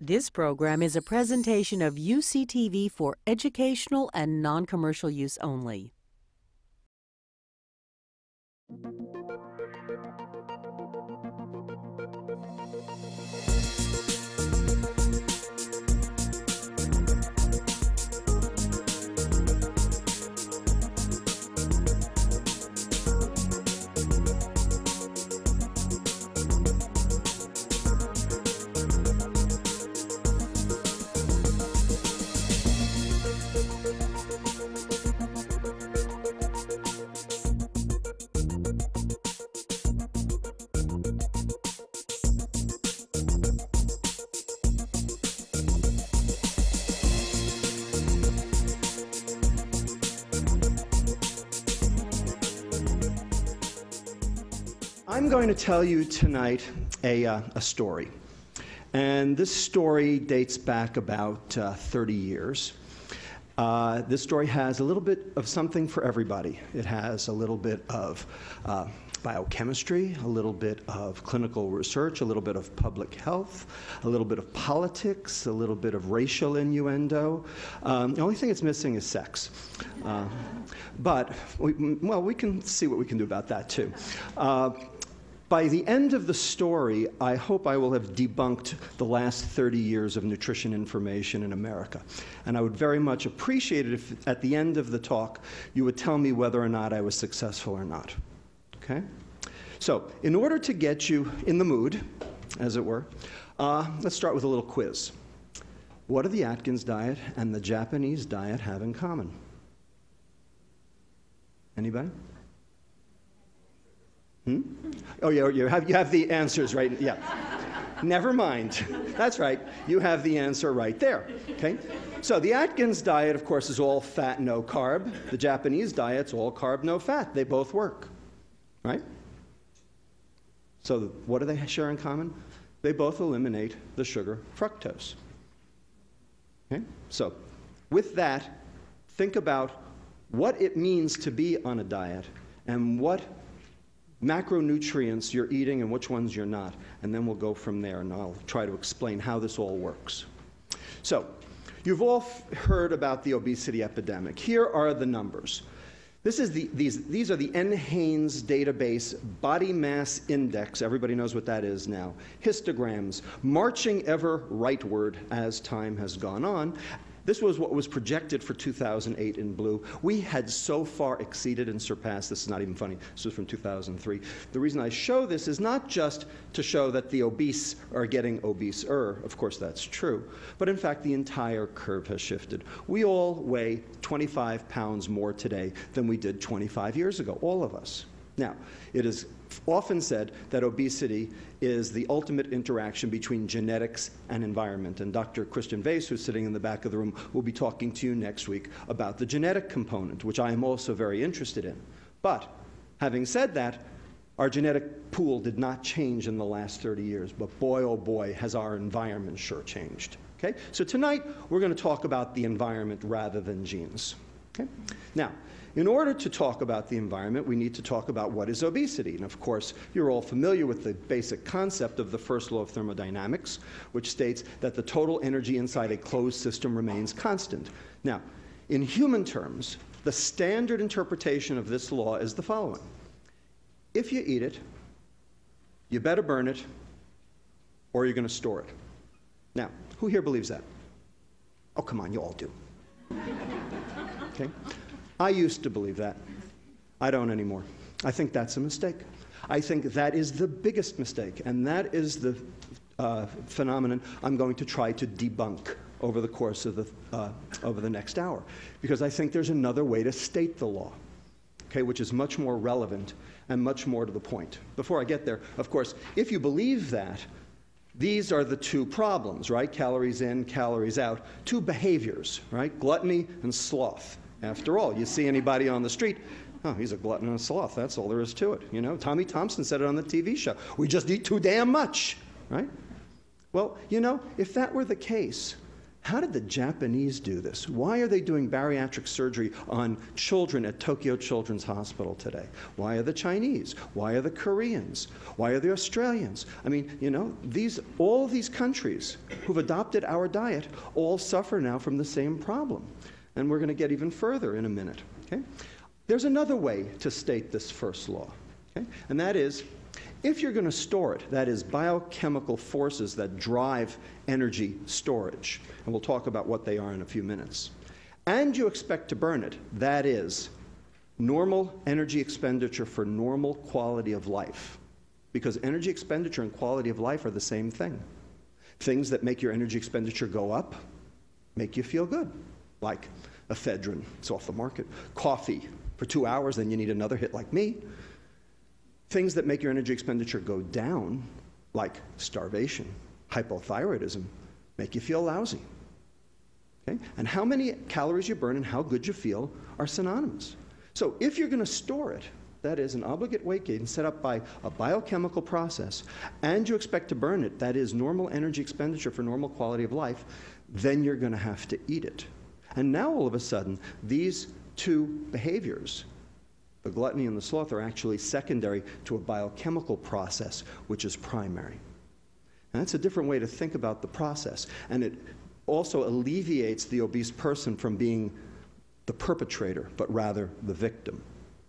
This program is a presentation of UCTV for educational and non-commercial use only. I'm going to tell you tonight a story. And this story dates back about 30 years. This story has a little bit of something for everybody. It has a little bit of biochemistry, a little bit of clinical research, a little bit of public health, a little bit of politics, a little bit of racial innuendo. The only thing it's missing is sex. But we can see what we can do about that too. By the end of the story, I hope I will have debunked the last 30 years of nutrition information in America. And I would very much appreciate it if at the end of the talk you would tell me whether or not I was successful or not. Okay? So, in order to get you in the mood, as it were, let's start with a little quiz. What do the Atkins diet and the Japanese diet have in common? Anybody? Oh, yeah, you have the answers right. Yeah. Never mind. That's right. You have the answer right there. Okay? So the Atkins diet, of course, is all fat, no carb. The Japanese diet's all carb, no fat. They both work. Right? So what do they share in common? They both eliminate the sugar fructose. Okay? So with that, think about what it means to be on a diet and what macronutrients you're eating and which ones you're not. And then we'll go from there, and I'll try to explain how this all works. So, you've all heard about the obesity epidemic. Here are the numbers. These are the NHANES database body mass index. Everybody knows what that is now. Histograms, marching ever rightward as time has gone on. This was what was projected for 2008 in blue. We had so far exceeded and surpassed. This is not even funny. This was from 2003. The reason I show this is not just to show that the obese are getting obeser. Of course, that's true. But in fact, the entire curve has shifted. We all weigh 25 pounds more today than we did 25 years ago, all of us. Now, it is often said that obesity is the ultimate interaction between genetics and environment. And Dr. Christian Weiss, who's sitting in the back of the room, will be talking to you next week about the genetic component, which I am also very interested in. But having said that, our genetic pool did not change in the last 30 years. But boy, oh boy, has our environment sure changed. Okay? So tonight, we're going to talk about the environment rather than genes. Okay? Now, in order to talk about the environment, we need to talk about what is obesity. And of course, you're all familiar with the basic concept of the first law of thermodynamics, which states that the total energy inside a closed system remains constant. Now, in human terms, the standard interpretation of this law is the following. If you eat it, you better burn it, or you're going to store it. Now, who here believes that? Oh, come on, you all do. Okay? I used to believe that. I don't anymore. I think that's a mistake. I think that is the biggest mistake, and that is the phenomenon I'm going to try to debunk over the course of the next hour, because I think there's another way to state the law, okay, which is much more relevant and much more to the point. Before I get there, of course, if you believe that, these are the two problems, right? Calories in, calories out. Two behaviors, right? Gluttony and sloth. After all, you see anybody on the street, oh, he's a glutton and a sloth. That's all there is to it. You know, Tommy Thompson said it on the TV show. We just eat too damn much, right? Well, you know, if that were the case, How did the Japanese do this? Why are they doing bariatric surgery on children at Tokyo Children's Hospital today? Why are the Chinese? Why are the Koreans? Why are the Australians? I mean, you know, all of these countries who've adopted our diet all suffer now from the same problem. And we're going to get even further in a minute. Okay? There's another way to state this first law, okay? And that is, if you're going to store it, that is biochemical forces that drive energy storage, and we'll talk about what they are in a few minutes, and you expect to burn it, that is normal energy expenditure for normal quality of life, because energy expenditure and quality of life are the same thing. Things that make your energy expenditure go up make you feel good, like ephedrine, it's off the market, coffee for 2 hours, then you need another hit like me. Things that make your energy expenditure go down, like starvation, hypothyroidism, make you feel lousy. Okay? And how many calories you burn and how good you feel are synonymous. So if you're going to store it, that is an obligate weight gain set up by a biochemical process, and you expect to burn it, that is normal energy expenditure for normal quality of life, then you're going to have to eat it. And now all of a sudden, these two behaviors, the gluttony and the sloth, are actually secondary to a biochemical process, which is primary. And that's a different way to think about the process. And it also alleviates the obese person from being the perpetrator, but rather the victim,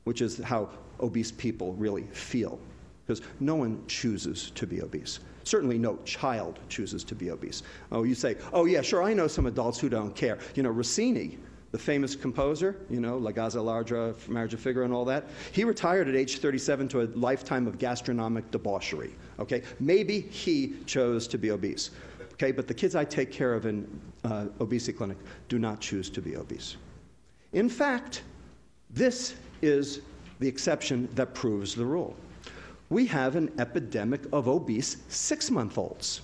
which is how obese people really feel. Because no one chooses to be obese. Certainly no child chooses to be obese. Oh, you say, oh yeah, sure, I know some adults who don't care. You know, Rossini, the famous composer, you know, La Gazza Ladra, Marriage of Figaro and all that, he retired at age 37 to a lifetime of gastronomic debauchery, okay? Maybe he chose to be obese, okay? But the kids I take care of in obesity clinic do not choose to be obese. In fact, this is the exception that proves the rule. We have an epidemic of obese 6-month-olds.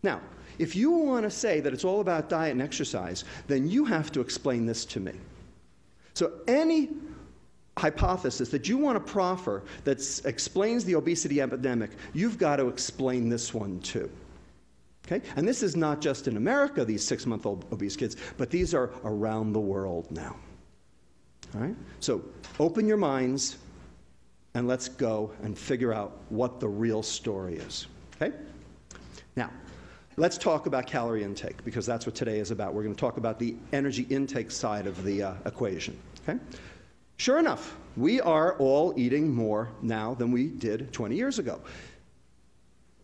Now, if you want to say that it's all about diet and exercise, then you have to explain this to me. So any hypothesis that you want to proffer that explains the obesity epidemic, you've got to explain this one too. Okay? And this is not just in America, these 6-month-old obese kids, but these are around the world now. All right? So open your minds and let's go and figure out what the real story is. Okay? Now, let's talk about calorie intake, because that's what today is about. We're going to talk about the energy intake side of the equation. Okay? Sure enough, we are all eating more now than we did 20 years ago.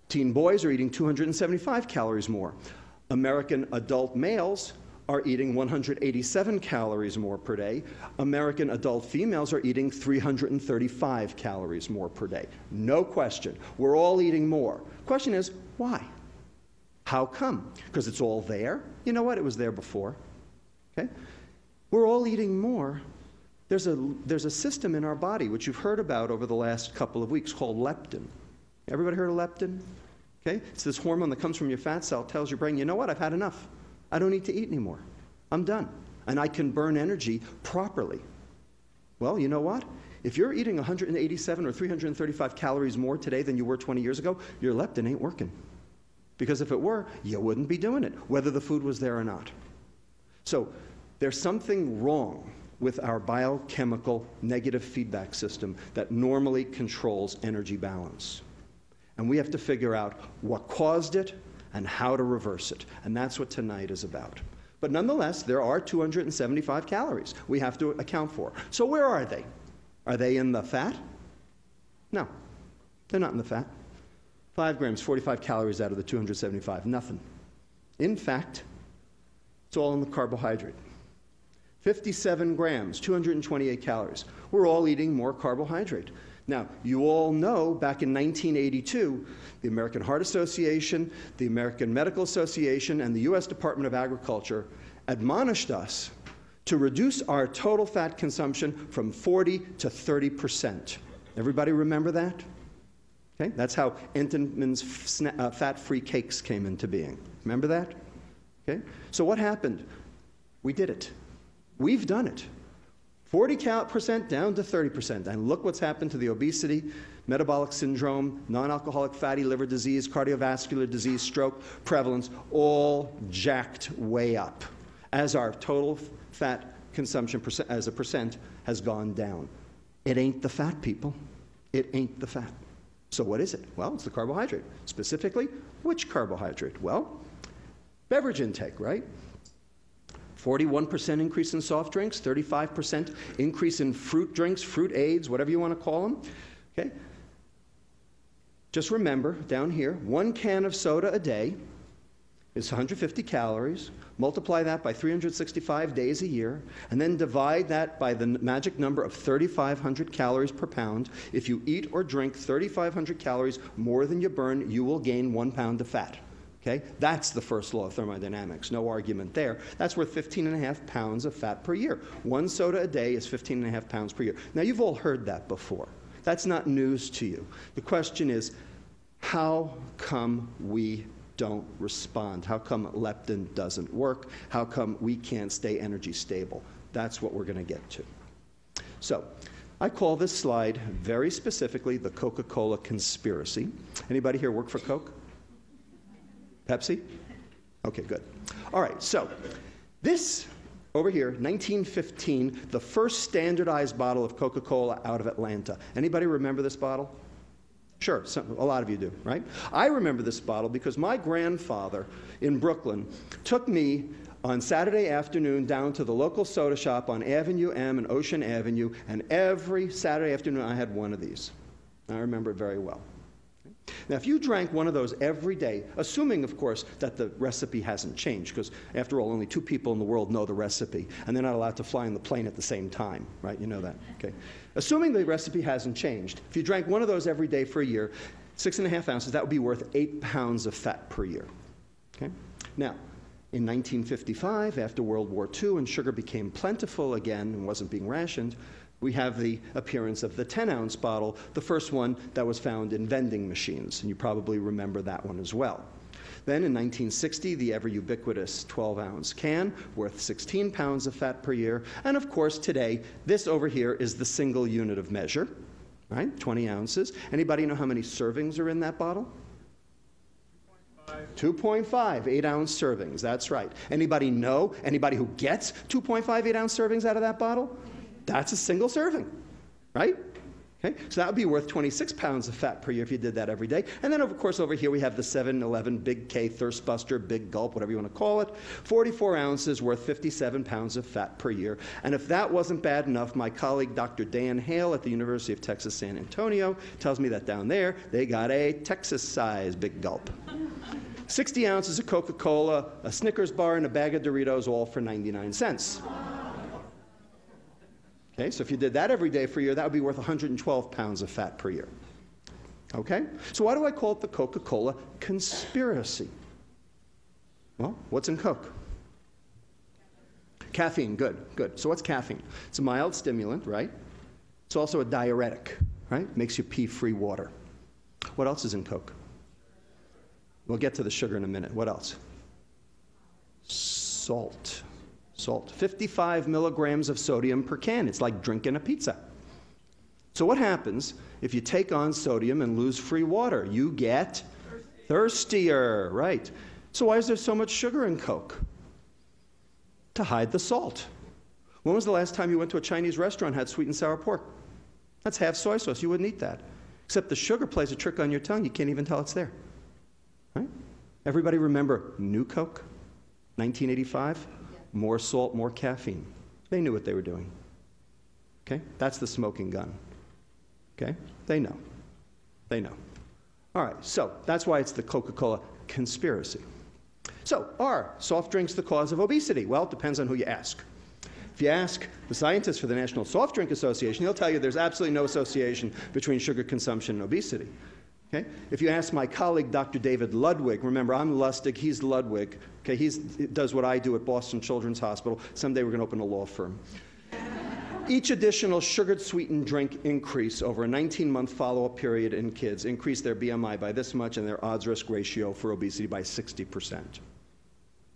Teen boys are eating 275 calories more. American adult males are eating 187 calories more per day. American adult females are eating 335 calories more per day. No question. We're all eating more. Question is, why? How come? Because it's all there? You know what? It was there before. Okay? We're all eating more. There's a system in our body, which you've heard about over the last couple of weeks, called leptin. Everybody heard of leptin? Okay? It's this hormone that comes from your fat cell, tells your brain, you know what? I've had enough. I don't need to eat anymore. I'm done. And I can burn energy properly. Well, you know what? If you're eating 187 or 335 calories more today than you were 20 years ago, your leptin ain't working. Because if it were, you wouldn't be doing it, whether the food was there or not. So there's something wrong with our biochemical negative feedback system that normally controls energy balance. And we have to figure out what caused it and how to reverse it. And that's what tonight is about. But nonetheless, there are 275 calories we have to account for. So where are they? Are they in the fat? No, they're not in the fat. 5 grams, 45 calories out of the 275, nothing. In fact, it's all in the carbohydrate. 57 grams, 228 calories. We're all eating more carbohydrate. Now, you all know back in 1982, the American Heart Association, the American Medical Association, and the U.S. Department of Agriculture admonished us to reduce our total fat consumption from 40 to 30%. Everybody remember that? Okay? That's how Entenmann's fat-free cakes came into being. Remember that? Okay? So what happened? We did it. We've done it. 40% down to 30%. And look what's happened to the obesity Metabolic syndrome, non-alcoholic fatty liver disease, cardiovascular disease, stroke, prevalence, all jacked way up as our total fat consumption as a percent has gone down. It ain't the fat, people. It ain't the fat. So what is it? Well, it's the carbohydrate. Specifically, which carbohydrate? Well, beverage intake, right? 41% increase in soft drinks, 35% increase in fruit drinks, fruit aids, whatever you want to call them. Okay? Just remember, down here, 1 can of soda a day is 150 calories. Multiply that by 365 days a year, and then divide that by the magic number of 3,500 calories per pound. If you eat or drink 3,500 calories more than you burn, you will gain 1 pound of fat. Okay? That's the first law of thermodynamics. No argument there. That's worth 15.5 pounds of fat per year. 1 soda a day is 15.5 pounds per year. Now, you've all heard that before. That's not news to you. The question is, how come we don't respond? How come leptin doesn't work? How come we can't stay energy stable? That's what we're going to get to. So, I call this slide very specifically the Coca-Cola conspiracy. Anybody here work for Coke? Pepsi? Okay, good. All right, so this over here, 1915, the first standardized bottle of Coca-Cola out of Atlanta. Anybody remember this bottle? Sure, a lot of you do, right? I remember this bottle because my grandfather in Brooklyn took me on Saturday afternoon down to the local soda shop on Avenue M and Ocean Avenue, and every Saturday afternoon I had one of these. I remember it very well. Now, if you drank one of those every day, assuming, of course, that the recipe hasn't changed, because after all, only 2 people in the world know the recipe, and they're not allowed to fly on the plane at the same time, right? You know that, okay? Assuming the recipe hasn't changed, if you drank one of those every day for a year, 6.5 ounces, that would be worth 8 pounds of fat per year, okay? Now, in 1955, after World War II, and sugar became plentiful again and wasn't being rationed, we have the appearance of the 10-ounce bottle, the first one that was found in vending machines, and you probably remember that one as well. Then in 1960, the ever ubiquitous 12-ounce can, worth 16 pounds of fat per year, and of course today, this over here is the single unit of measure, right, 20 ounces. Anybody know how many servings are in that bottle? 2.5 8-ounce servings, that's right. Anybody know, anybody who gets 2.5 8-ounce servings out of that bottle? That's a single serving, right? Okay, so that would be worth 26 pounds of fat per year if you did that every day. And then, of course, over here we have the 7-Eleven Big K Thirst Buster, Big Gulp, whatever you want to call it, 44 ounces worth 57 pounds of fat per year. And if that wasn't bad enough, my colleague Dr. Dan Hale at the University of Texas San Antonio tells me that down there they got a Texas-sized Big Gulp. 60 ounces of Coca-Cola, a Snickers bar, and a bag of Doritos, all for 99 cents. Okay, so if you did that every day for a year, that would be worth 112 pounds of fat per year. Okay? So why do I call it the Coca-Cola conspiracy? Well, what's in Coke? Caffeine, good, good. So what's caffeine? It's a mild stimulant, right? It's also a diuretic, right? Makes you pee free water. What else is in Coke? We'll get to the sugar in a minute. What else? Salt. Salt. 55 milligrams of sodium per can. It's like drinking a pizza. So what happens if you take on sodium and lose free water? You get thirstier, right? So why is there so much sugar in Coke? To hide the salt. When was the last time you went to a Chinese restaurant and had sweet and sour pork? That's half soy sauce. You wouldn't eat that. Except the sugar plays a trick on your tongue. You can't even tell it's there. Right? Everybody remember New Coke, 1985? More salt, more caffeine. They knew what they were doing. Okay? That's the smoking gun. Okay? They know. They know. All right, so that's why it's the Coca-Cola conspiracy. So, are soft drinks the cause of obesity? Well, it depends on who you ask. If you ask the scientists for the National Soft Drink Association, they'll tell you there's absolutely no association between sugar consumption and obesity. Okay? If you ask my colleague, Dr. David Ludwig, remember, I'm Lustig, he's Ludwig. Okay? He does what I do at Boston Children's Hospital. Someday we're going to open a law firm. Each additional sugared sweetened drink increase over a 19-month follow-up period in kids increased their BMI by this much and their odds-risk ratio for obesity by 60%.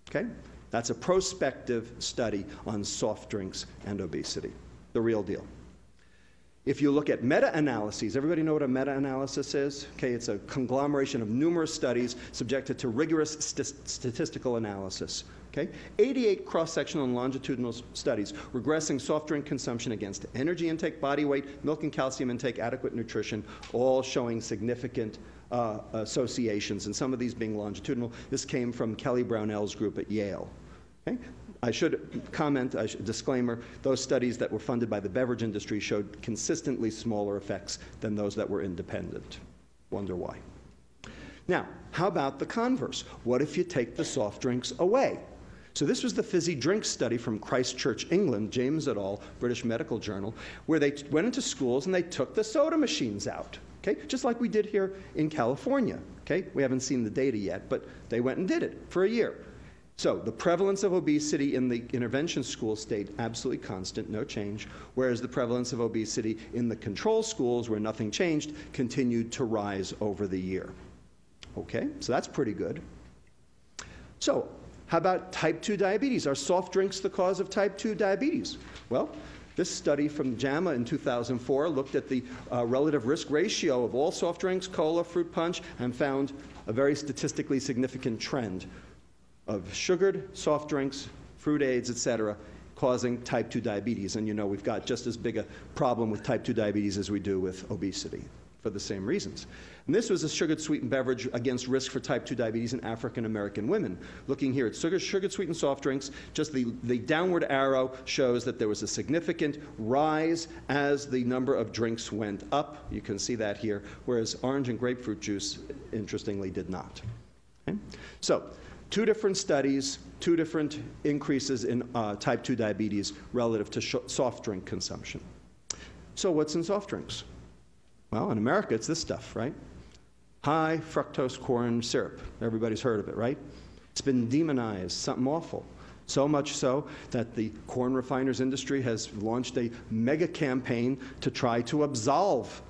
Okay? That's a prospective study on soft drinks and obesity. The real deal. If you look at meta-analyses, everybody know what a meta-analysis is? Okay, it's a conglomeration of numerous studies subjected to rigorous statistical analysis. Okay? 88 cross-sectional and longitudinal studies regressing soft drink consumption against energy intake, body weight, milk and calcium intake, adequate nutrition, all showing significant associations, and some of these being longitudinal. This came from Kelly Brownell's group at Yale. Okay? I should comment, disclaimer, those studies that were funded by the beverage industry showed consistently smaller effects than those that were independent. Wonder why. Now, how about the converse? What if you take the soft drinks away? So this was the fizzy drink study from Christchurch, England, James et al., British Medical Journal, where they went into schools and they took the soda machines out, okay? Just like we did here in California, okay? We haven't seen the data yet, but they went and did it for a year. So the prevalence of obesity in the intervention school stayed absolutely constant, no change, whereas the prevalence of obesity in the control schools, where nothing changed, continued to rise over the year. Okay, so that's pretty good. So how about type 2 diabetes? Are soft drinks the cause of type 2 diabetes? Well, this study from JAMA in 2004 looked at the relative risk ratio of all soft drinks, cola, fruit punch, and found a very statistically significant trend of sugared soft drinks, fruit aids, et cetera, causing type 2 diabetes. And you know we've got just as big a problem with type 2 diabetes as we do with obesity for the same reasons. And this was a sugared sweetened beverage against risk for type 2 diabetes in African American women. Looking here at sugared sweetened soft drinks, just the downward arrow shows that there was a significant rise as the number of drinks went up. You can see that here, whereas orange and grapefruit juice, interestingly, did not. Okay? So, two different studies, two different increases in type 2 diabetes relative to soft drink consumption. So what's in soft drinks? Well, in America, it's this stuff, right? High fructose corn syrup. Everybody's heard of it, right? It's been demonized, something awful. So much so that the corn refiners industry has launched a mega campaign to try to absolve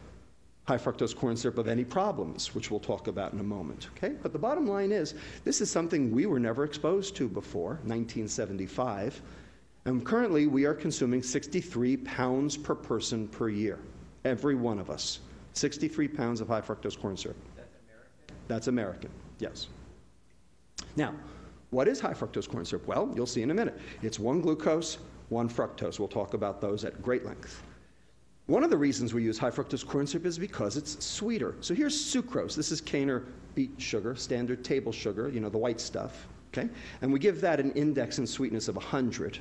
high fructose corn syrup of any problems, which we'll talk about in a moment, okay? But the bottom line is, this is something we were never exposed to before, 1975, and currently we are consuming 63 pounds per person per year, every one of us. 63 pounds of high fructose corn syrup. That's American? That's American, yes. Now, what is high fructose corn syrup? Well, you'll see in a minute. It's 1 glucose, 1 fructose. We'll talk about those at great length. One of the reasons we use high fructose corn syrup is because it's sweeter. So here's sucrose. This is cane or beet sugar, standard table sugar, you know, the white stuff, okay? And we give that an index in sweetness of 100.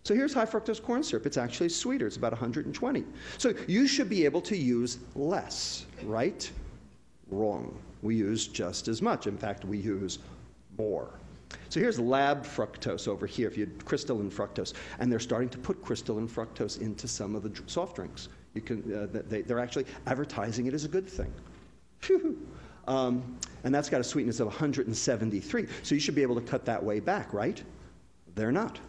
So here's high fructose corn syrup. It's actually sweeter. It's about 120. So you should be able to use less, right? Wrong. We use just as much. In fact, we use more. So here's lab fructose over here, if you had crystalline fructose. And they're starting to put crystalline fructose into some of the soft drinks. You can, they're actually advertising it as a good thing. And that's got a sweetness of 173. So you should be able to cut that way back, right? They're not.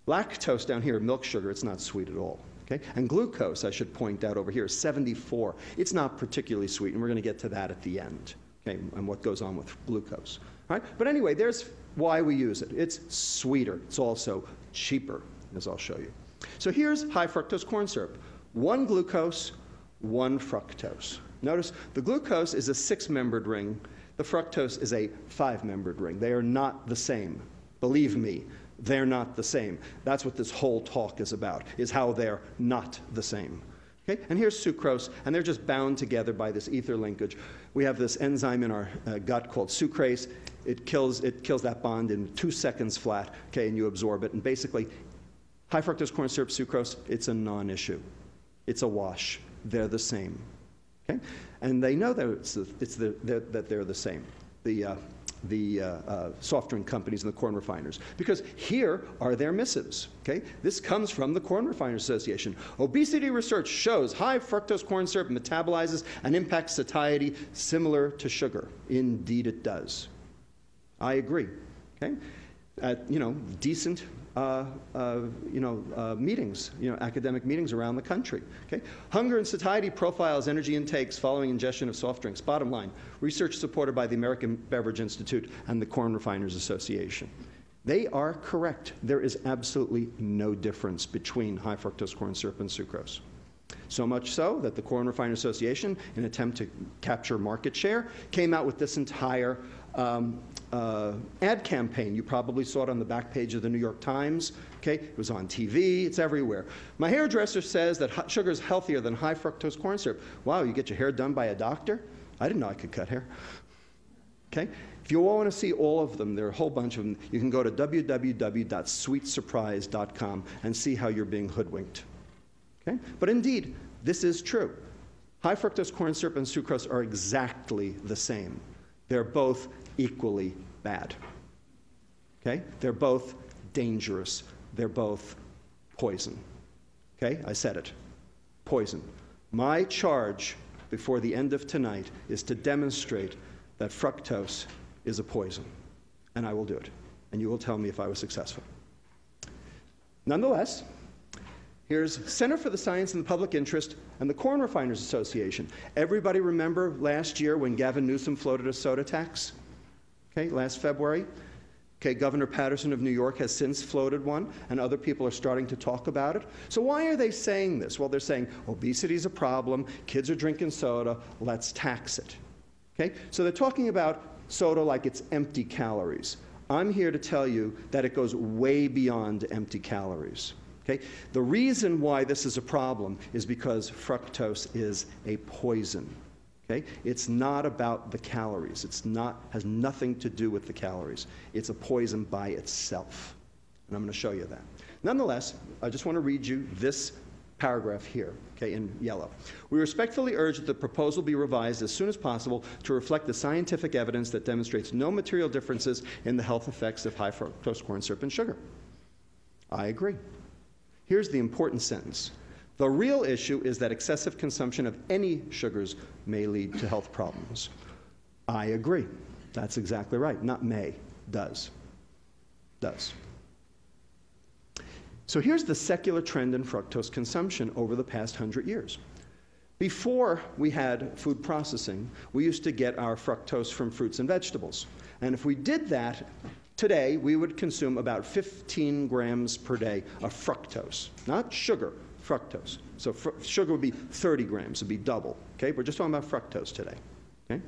Lactose down here, milk sugar, it's not sweet at all. Okay? And glucose, I should point out over here, is 74. It's not particularly sweet, and we're going to get to that at the end, okay, and what goes on with glucose. All right? But anyway, there's why we use it. It's sweeter. It's also cheaper, as I'll show you. So here's high fructose corn syrup. 1 glucose, 1 fructose. Notice the glucose is a 6-membered ring. The fructose is a 5-membered ring. They are not the same. Believe me, they're not the same. That's what this whole talk is about, is how they're not the same. Okay? And here's sucrose, and they're just bound together by this ether linkage. We have this enzyme in our gut called sucrase. It kills that bond in 2 seconds flat, okay, and you absorb it. And basically, high fructose corn syrup, sucrose, it's a non-issue. It's a wash. They're the same. Okay? And they know that that they're the same. The soft drink companies and the corn refiners, because here are their missives. Okay, this comes from the Corn Refiners Association. Obesity research shows high fructose corn syrup metabolizes and impacts satiety similar to sugar. Indeed, it does. I agree. Okay, decent meetings, academic meetings around the country. Okay? Hunger and satiety profiles energy intakes following ingestion of soft drinks. Bottom line, research supported by the American Beverage Institute and the Corn Refiners Association. They are correct. There is absolutely no difference between high fructose corn syrup and sucrose. So much so that the Corn Refiners Association, in an attempt to capture market share, came out with this entire ad campaign. You probably saw it on the back page of the New York Times. Okay? It was on TV. It's everywhere. My hairdresser says that sugar is healthier than high fructose corn syrup. Wow, you get your hair done by a doctor? I didn't know I could cut hair. Okay? If you all want to see all of them, there are a whole bunch of them. You can go to www.sweetsurprise.com and see how you're being hoodwinked. Okay? But indeed, this is true. High fructose corn syrup and sucrose are exactly the same. They're both equally bad. Okay? They're both dangerous. They're both poison. Okay? I said it. Poison. My charge before the end of tonight is to demonstrate that fructose is a poison. And I will do it. And you will tell me if I was successful. Nonetheless, here's Center for the Science and the Public Interest and the Corn Refiners Association. Everybody remember last year when Gavin Newsom floated a soda tax? Okay, last February. Okay, Governor Patterson of New York has since floated one, and other people are starting to talk about it. So why are they saying this? Well, they're saying obesity is a problem, kids are drinking soda, let's tax it. Okay, so they're talking about soda like it's empty calories. I'm here to tell you that it goes way beyond empty calories. Okay? The reason why this is a problem is because fructose is a poison. Okay? It's not about the calories. Has nothing to do with the calories. It's a poison by itself. And I'm going to show you that. Nonetheless, I just want to read you this paragraph here, okay, in yellow. We respectfully urge that the proposal be revised as soon as possible to reflect the scientific evidence that demonstrates no material differences in the health effects of high fructose corn syrup and sugar. I agree. Here's the important sentence. The real issue is that excessive consumption of any sugars may lead to health problems. I agree. That's exactly right. Not may. Does. Does. So here's the secular trend in fructose consumption over the past 100 years. Before we had food processing, we used to get our fructose from fruits and vegetables. And if we did that, today we would consume about 15 grams per day of fructose. Not sugar, fructose. So sugar would be 30 grams, it would be double. Okay? We're just talking about fructose today. Okay?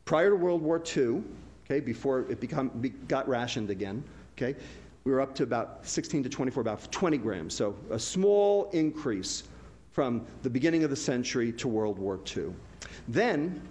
Prior to World War II, okay, before it got rationed again, okay, we were up to about 16 to 24, about 20 grams. So a small increase from the beginning of the century to World War II. Then,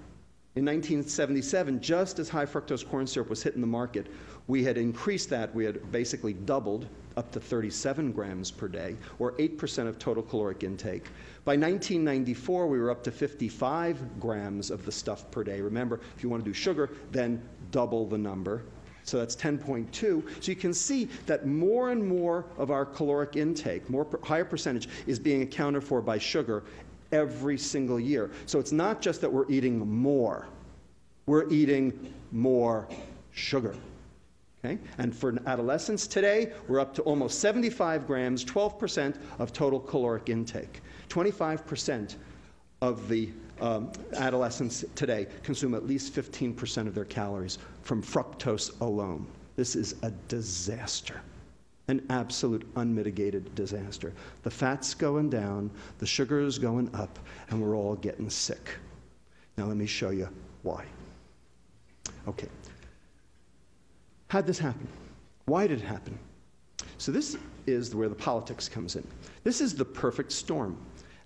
in 1977, just as high fructose corn syrup was hitting the market, we had increased that. We had basically doubled up to 37 grams per day, or 8% of total caloric intake. By 1994, we were up to 55 grams of the stuff per day. Remember, if you want to do sugar, then double the number. So that's 10.2. So you can see that more and more of our caloric intake, higher percentage, is being accounted for by sugar every single year. So it's not just that we're eating more. We're eating more sugar. Okay? And for adolescents today, we're up to almost 75 grams, 12% of total caloric intake. 25% of the adolescents today consume at least 15% of their calories from fructose alone. This is a disaster, an absolute unmitigated disaster. The fat's going down, the sugar is going up, and we're all getting sick. Now let me show you why. Okay. How'd this happen? Why did it happen? So this is where the politics comes in. This is the perfect storm.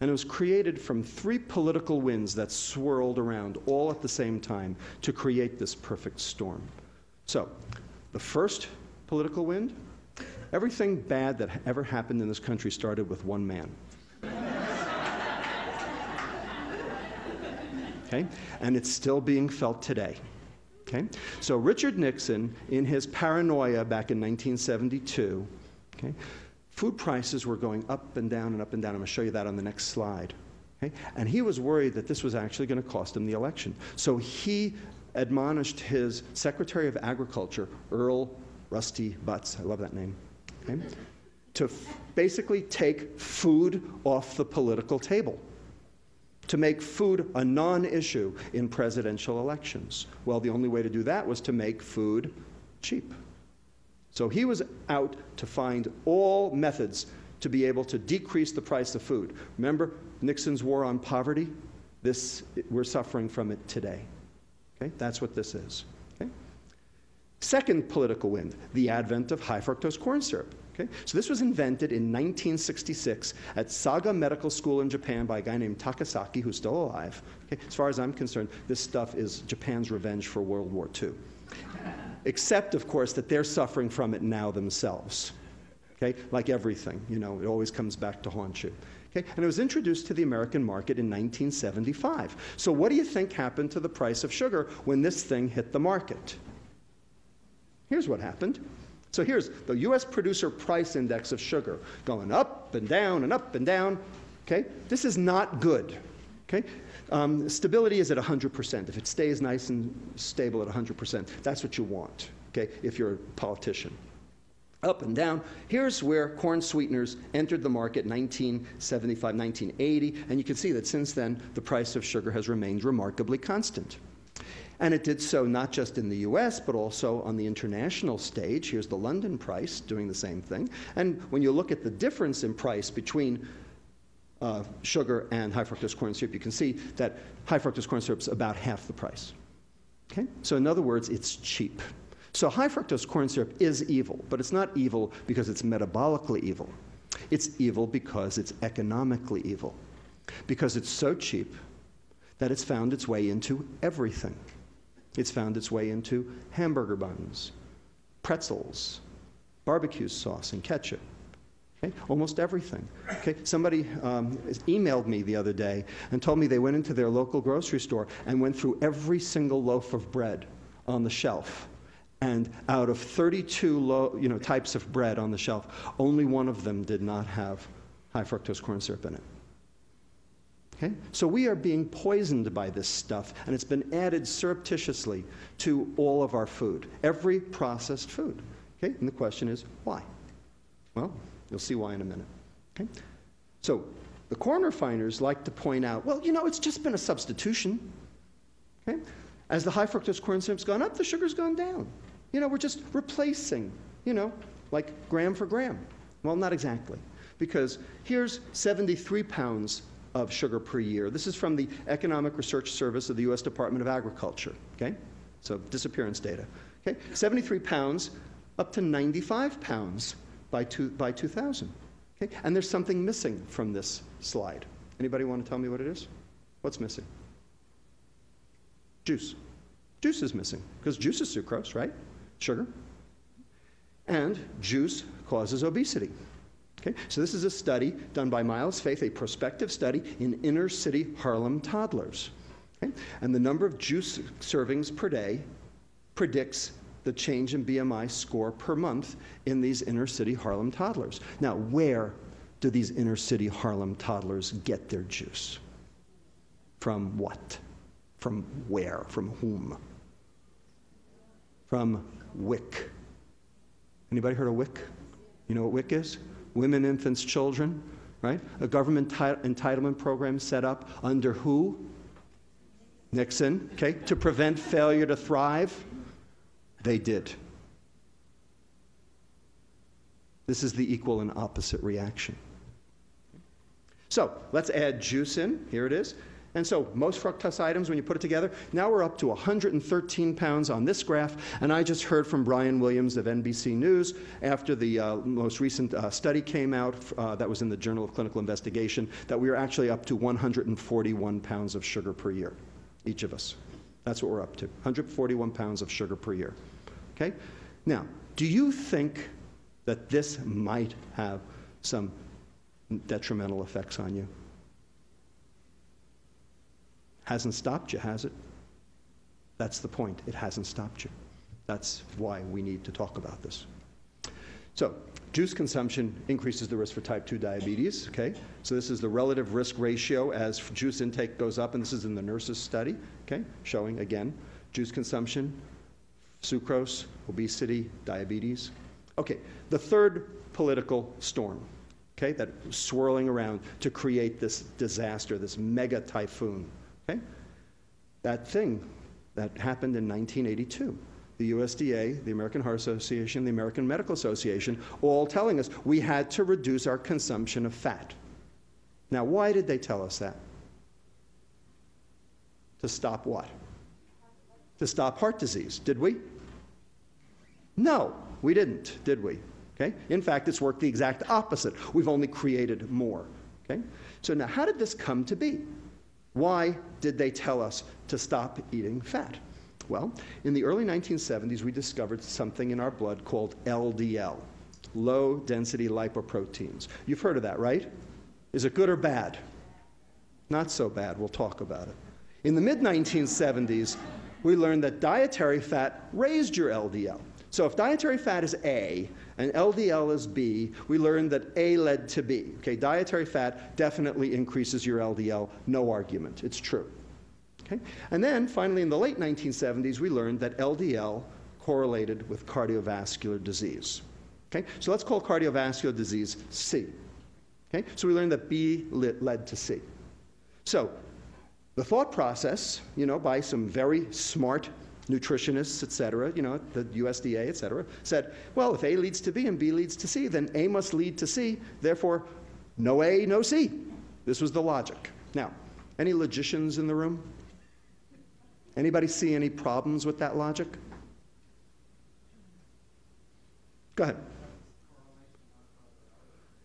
And it was created from 3 political winds that swirled around all at the same time to create this perfect storm. So, the first political wind, everything bad that ever happened in this country started with one man. Okay? And it's still being felt today. Okay? So Richard Nixon, in his paranoia back in 1972, okay, food prices were going up and down and up and down. I'm going to show you that on the next slide. Okay? And he was worried that this was actually going to cost him the election. So he admonished his Secretary of Agriculture, Earl Rusty Butz, I love that name, okay, to basically take food off the political table, to make food a non-issue in presidential elections. Well, the only way to do that was to make food cheap. So he was out to find all methods to be able to decrease the price of food. Remember, Nixon's war on poverty, we're suffering from it today. Okay? That's what this is. Okay? Second political wind, the advent of high fructose corn syrup. Okay? So this was invented in 1966 at Saga Medical School in Japan by a guy named Takasaki, who's still alive. Okay? As far as I'm concerned, this stuff is Japan's revenge for World War II. Except, of course, that they're suffering from it now themselves. Okay? Like everything, you know, it always comes back to haunt you. Okay? And it was introduced to the American market in 1975. So what do you think happened to the price of sugar when this thing hit the market? Here's what happened. So here's the U.S. Producer Price Index of sugar going up and down and up and down. Okay? This is not good. Okay? Stability is at 100%. If it stays nice and stable at 100%, that's what you want, okay, if you're a politician. Up and down. Here's where corn sweeteners entered the market in 1975, 1980, and you can see that since then, the price of sugar has remained remarkably constant. And it did so not just in the US, but also on the international stage. Here's the London price doing the same thing. And when you look at the difference in price between sugar and high fructose corn syrup, you can see that high fructose corn syrup is about half the price. Okay? So in other words, it's cheap. So high fructose corn syrup is evil, but it's not evil because it's metabolically evil. It's evil because it's economically evil. Because it's so cheap that it's found its way into everything. It's found its way into hamburger buns, pretzels, barbecue sauce, and ketchup. Okay? Almost everything. Okay? Somebody emailed me the other day and told me they went into their local grocery store and went through every single loaf of bread on the shelf. And out of 32 types of bread on the shelf, only one of them did not have high fructose corn syrup in it. Okay? So we are being poisoned by this stuff, and it's been added surreptitiously to all of our food, every processed food. Okay? And the question is, why? Well, you'll see why in a minute. Okay? So the corn refiners like to point out, well, you know, it's just been a substitution. Okay? As the high fructose corn syrup's gone up, the sugar's gone down. You know, we're just replacing, you know, like gram for gram. Well, not exactly, because here's 73 pounds of sugar per year. This is from the Economic Research Service of the U.S. Department of Agriculture. Okay? So disappearance data. Okay? 73 pounds up to 95 pounds by 2000. Okay? And there's something missing from this slide. Anybody want to tell me what it is? What's missing? Juice. Juice is missing, because juice is sucrose, right? Sugar. And juice causes obesity. Okay? So this is a study done by Miles Faith, a prospective study in inner-city Harlem toddlers. Okay? And the number of juice servings per day predicts the change in BMI score per month in these inner-city Harlem toddlers. Now, where do these inner-city Harlem toddlers get their juice? From what? From where? From whom? From WIC. Anybody heard of WIC? You know what WIC is? Women, Infants, Children, right? A government entitlement program set up under who? Nixon, okay? To prevent failure to thrive. They did. This is the equal and opposite reaction. So let's add juice in. Here it is. And so most fructose items, when you put it together, now we're up to 113 pounds on this graph. And I just heard from Brian Williams of NBC News after the most recent study came out that was in the Journal of Clinical Investigation that we are actually up to 141 pounds of sugar per year, each of us. That's what we're up to, 141 pounds of sugar per year. Okay? Now, do you think that this might have some detrimental effects on you? Hasn't stopped you, has it? That's the point. It hasn't stopped you. That's why we need to talk about this. So, juice consumption increases the risk for type 2 diabetes, okay? So this is the relative risk ratio as juice intake goes up, and this is in the nurses' study, okay? Showing, again, juice consumption, sucrose, obesity, diabetes. Okay, the third political storm, okay, that swirling around to create this disaster, this mega typhoon. Okay? That thing that happened in 1982, the USDA, the American Heart Association, the American Medical Association, all telling us we had to reduce our consumption of fat. Now, why did they tell us that? To stop what? To stop heart disease, did we? No, we didn't, did we? Okay? In fact, it's worked the exact opposite. We've only created more. Okay? So now, how did this come to be? Why did they tell us to stop eating fat? Well, in the early 1970s, we discovered something in our blood called LDL, low-density lipoproteins. You've heard of that, right? Is it good or bad? Not so bad. We'll talk about it. In the mid-1970s, we learned that dietary fat raised your LDL. So if dietary fat is A and LDL is B, we learned that A led to B. Okay, dietary fat definitely increases your LDL, no argument. It's true. Okay? And then finally in the late 1970s, we learned that LDL correlated with cardiovascular disease. Okay? So let's call cardiovascular disease C. Okay? So we learned that B led to C. So the thought process, by some very smart nutritionists, et cetera, the USDA, et cetera, said, well, if A leads to B and B leads to C, then A must lead to C, therefore, no A, no C. This was the logic. Now, any logicians in the room? Anybody see any problems with that logic? Go ahead.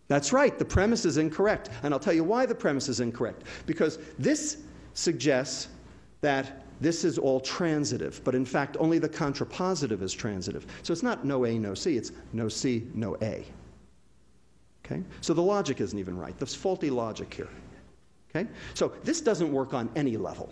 That's right, the premise is incorrect. And I'll tell you why the premise is incorrect. Because this suggests that this is all transitive, but in fact, only the contrapositive is transitive. So it's not no A, no C, it's no C, no A. Okay? So the logic isn't even right. There's faulty logic here. Okay? So this doesn't work on any level.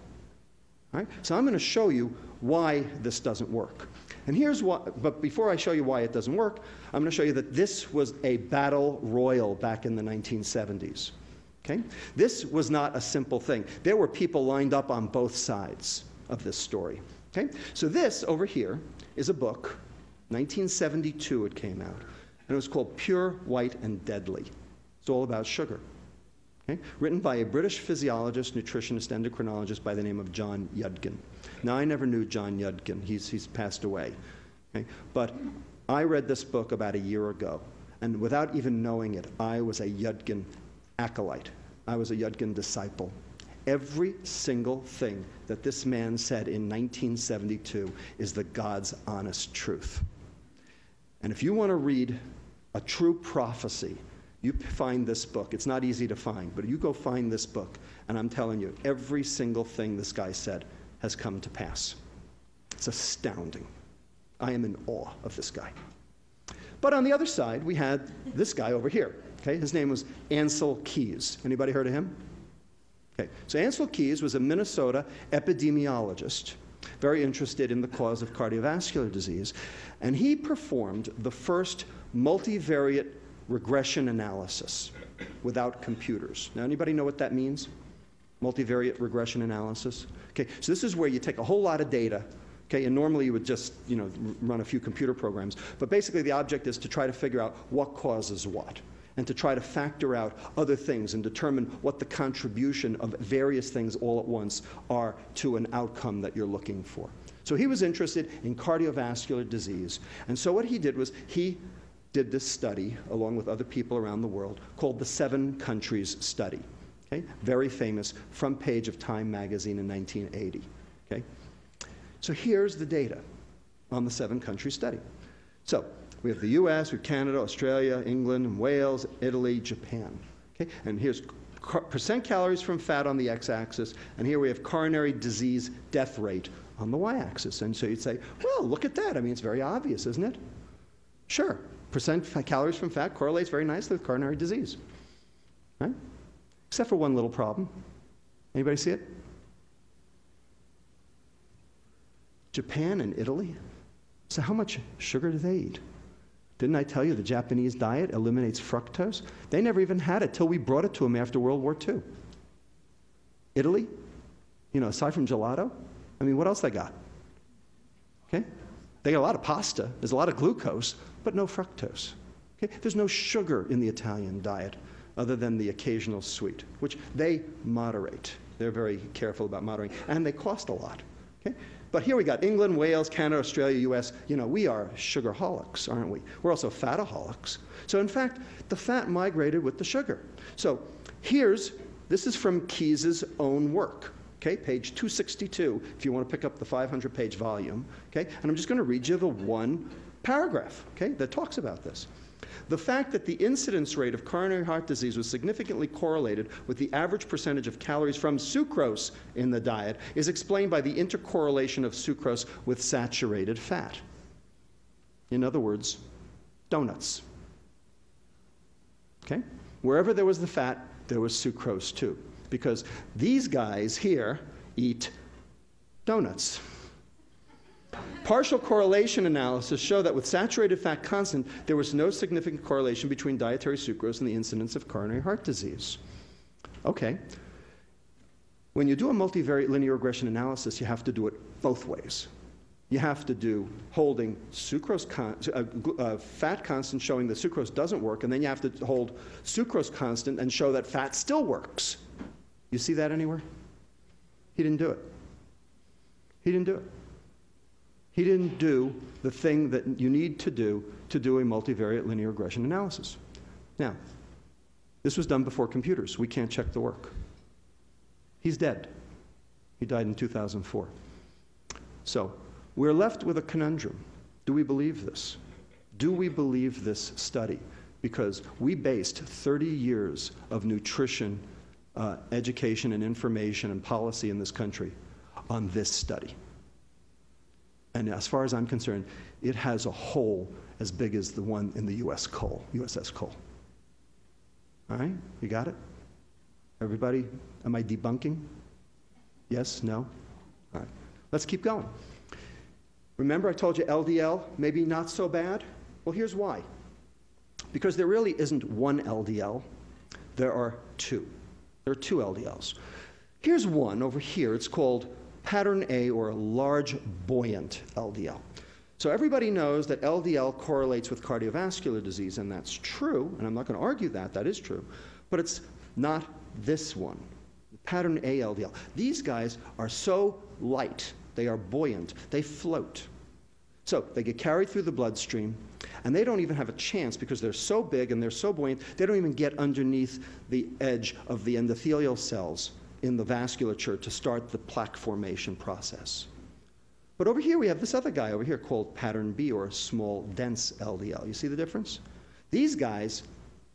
All right? So I'm going to show you why this doesn't work. And here's what, but before I show you why it doesn't work, I'm going to show you that this was a battle royal back in the 1970s. Okay? This was not a simple thing. There were people lined up on both sides of this story. Okay? So this over here is a book, 1972 it came out, and it was called Pure, White, and Deadly. It's all about sugar. Okay? Written by a British physiologist, nutritionist, endocrinologist by the name of John Yudkin. Now, I never knew John Yudkin. He's passed away. Okay? But I read this book about a year ago, and without even knowing it, I was a Yudkin acolyte. I was a Yudkin disciple. Every single thing that this man said in 1972 is the God's honest truth. And if you want to read a true prophecy, you find this book. It's not easy to find, but you go find this book, and I'm telling you, every single thing this guy said has come to pass. It's astounding. I am in awe of this guy. But on the other side, we had this guy over here. Okay? His name was Ancel Keys. Anybody heard of him? Okay. So Ancel Keys was a Minnesota epidemiologist, very interested in the cause of cardiovascular disease, and he performed the first multivariate regression analysis without computers. Now, anybody know what that means? Multivariate regression analysis? Okay, so this is where you take a whole lot of data, okay, and normally you would just, run a few computer programs, but basically the object is to try to figure out what causes what, and to try to factor out other things and determine what the contribution of various things all at once are to an outcome that you're looking for. So he was interested in cardiovascular disease, and so what he did was he did this study, along with other people around the world, called the 7 Countries Study. Okay? Very famous, front page of Time magazine in 1980. Okay? So here's the data on the 7 Countries Study. So we have the US, we have Canada, Australia, England, Wales, Italy, Japan. Okay? And here's percent calories from fat on the x-axis, and here we have coronary disease death rate on the y-axis. And so you'd say, well, look at that. I mean, it's very obvious, isn't it? Sure. Percent calories from fat correlates very nicely with coronary disease. Right? Except for one little problem. Anybody see it? Japan and Italy. So how much sugar do they eat? Didn't I tell you the Japanese diet eliminates fructose? They never even had it till we brought it to them after World War II. Italy, aside from gelato, I mean, what else they got? Okay? They got a lot of pasta, there's a lot of glucose, but no fructose. Okay? There's no sugar in the Italian diet other than the occasional sweet, which they moderate. They're very careful about moderating, and they cost a lot. Okay? But here we got England, Wales, Canada, Australia, US. You know, we are sugarholics, aren't we? We're also fataholics. So in fact, the fat migrated with the sugar. So this is from Keyes's own work. Okay, page 262, if you want to pick up the 500-page volume. Okay, and I'm just going to read you the one paragraph, okay, that talks about this. The fact that the incidence rate of coronary heart disease was significantly correlated with the average percentage of calories from sucrose in the diet is explained by the intercorrelation of sucrose with saturated fat. In other words, donuts. Okay? Wherever there was the fat, there was sucrose too. Because these guys here eat donuts. Partial correlation analysis show that with saturated fat constant, there was no significant correlation between dietary sucrose and the incidence of coronary heart disease. Okay. When you do a multivariate linear regression analysis, you have to do it both ways. You have to do holding sucrose fat constant showing that sucrose doesn't work, and then you have to hold sucrose constant and show that fat still works. You see that anywhere? He didn't do it. He didn't do it. He didn't do the thing that you need to do a multivariate linear regression analysis. Now, this was done before computers. We can't check the work. He's dead. He died in 2004. So, we're left with a conundrum. Do we believe this? Do we believe this study? Because we based 30 years of nutrition, education and information and policy in this country on this study. And as far as I'm concerned, it has a hole as big as the one in the USS Cole. All right? You got it? Everybody, am I debunking? Yes? No? All right. Let's keep going. Remember I told you LDL, maybe not so bad? Well, here's why. Because there really isn't one LDL. There are two. There are two LDLs. Here's one over here. It's called pattern A, or a large buoyant LDL. So everybody knows that LDL correlates with cardiovascular disease, and that's true, and I'm not going to argue that, that is true, but it's not this one, pattern A LDL. These guys are so light, they are buoyant, they float. So they get carried through the bloodstream, and they don't even have a chance because they're so big and they're so buoyant, they don't even get underneath the edge of the endothelial cells in the vasculature to start the plaque formation process. But over here we have this other guy over here called pattern B, or a small dense LDL. You see the difference? These guys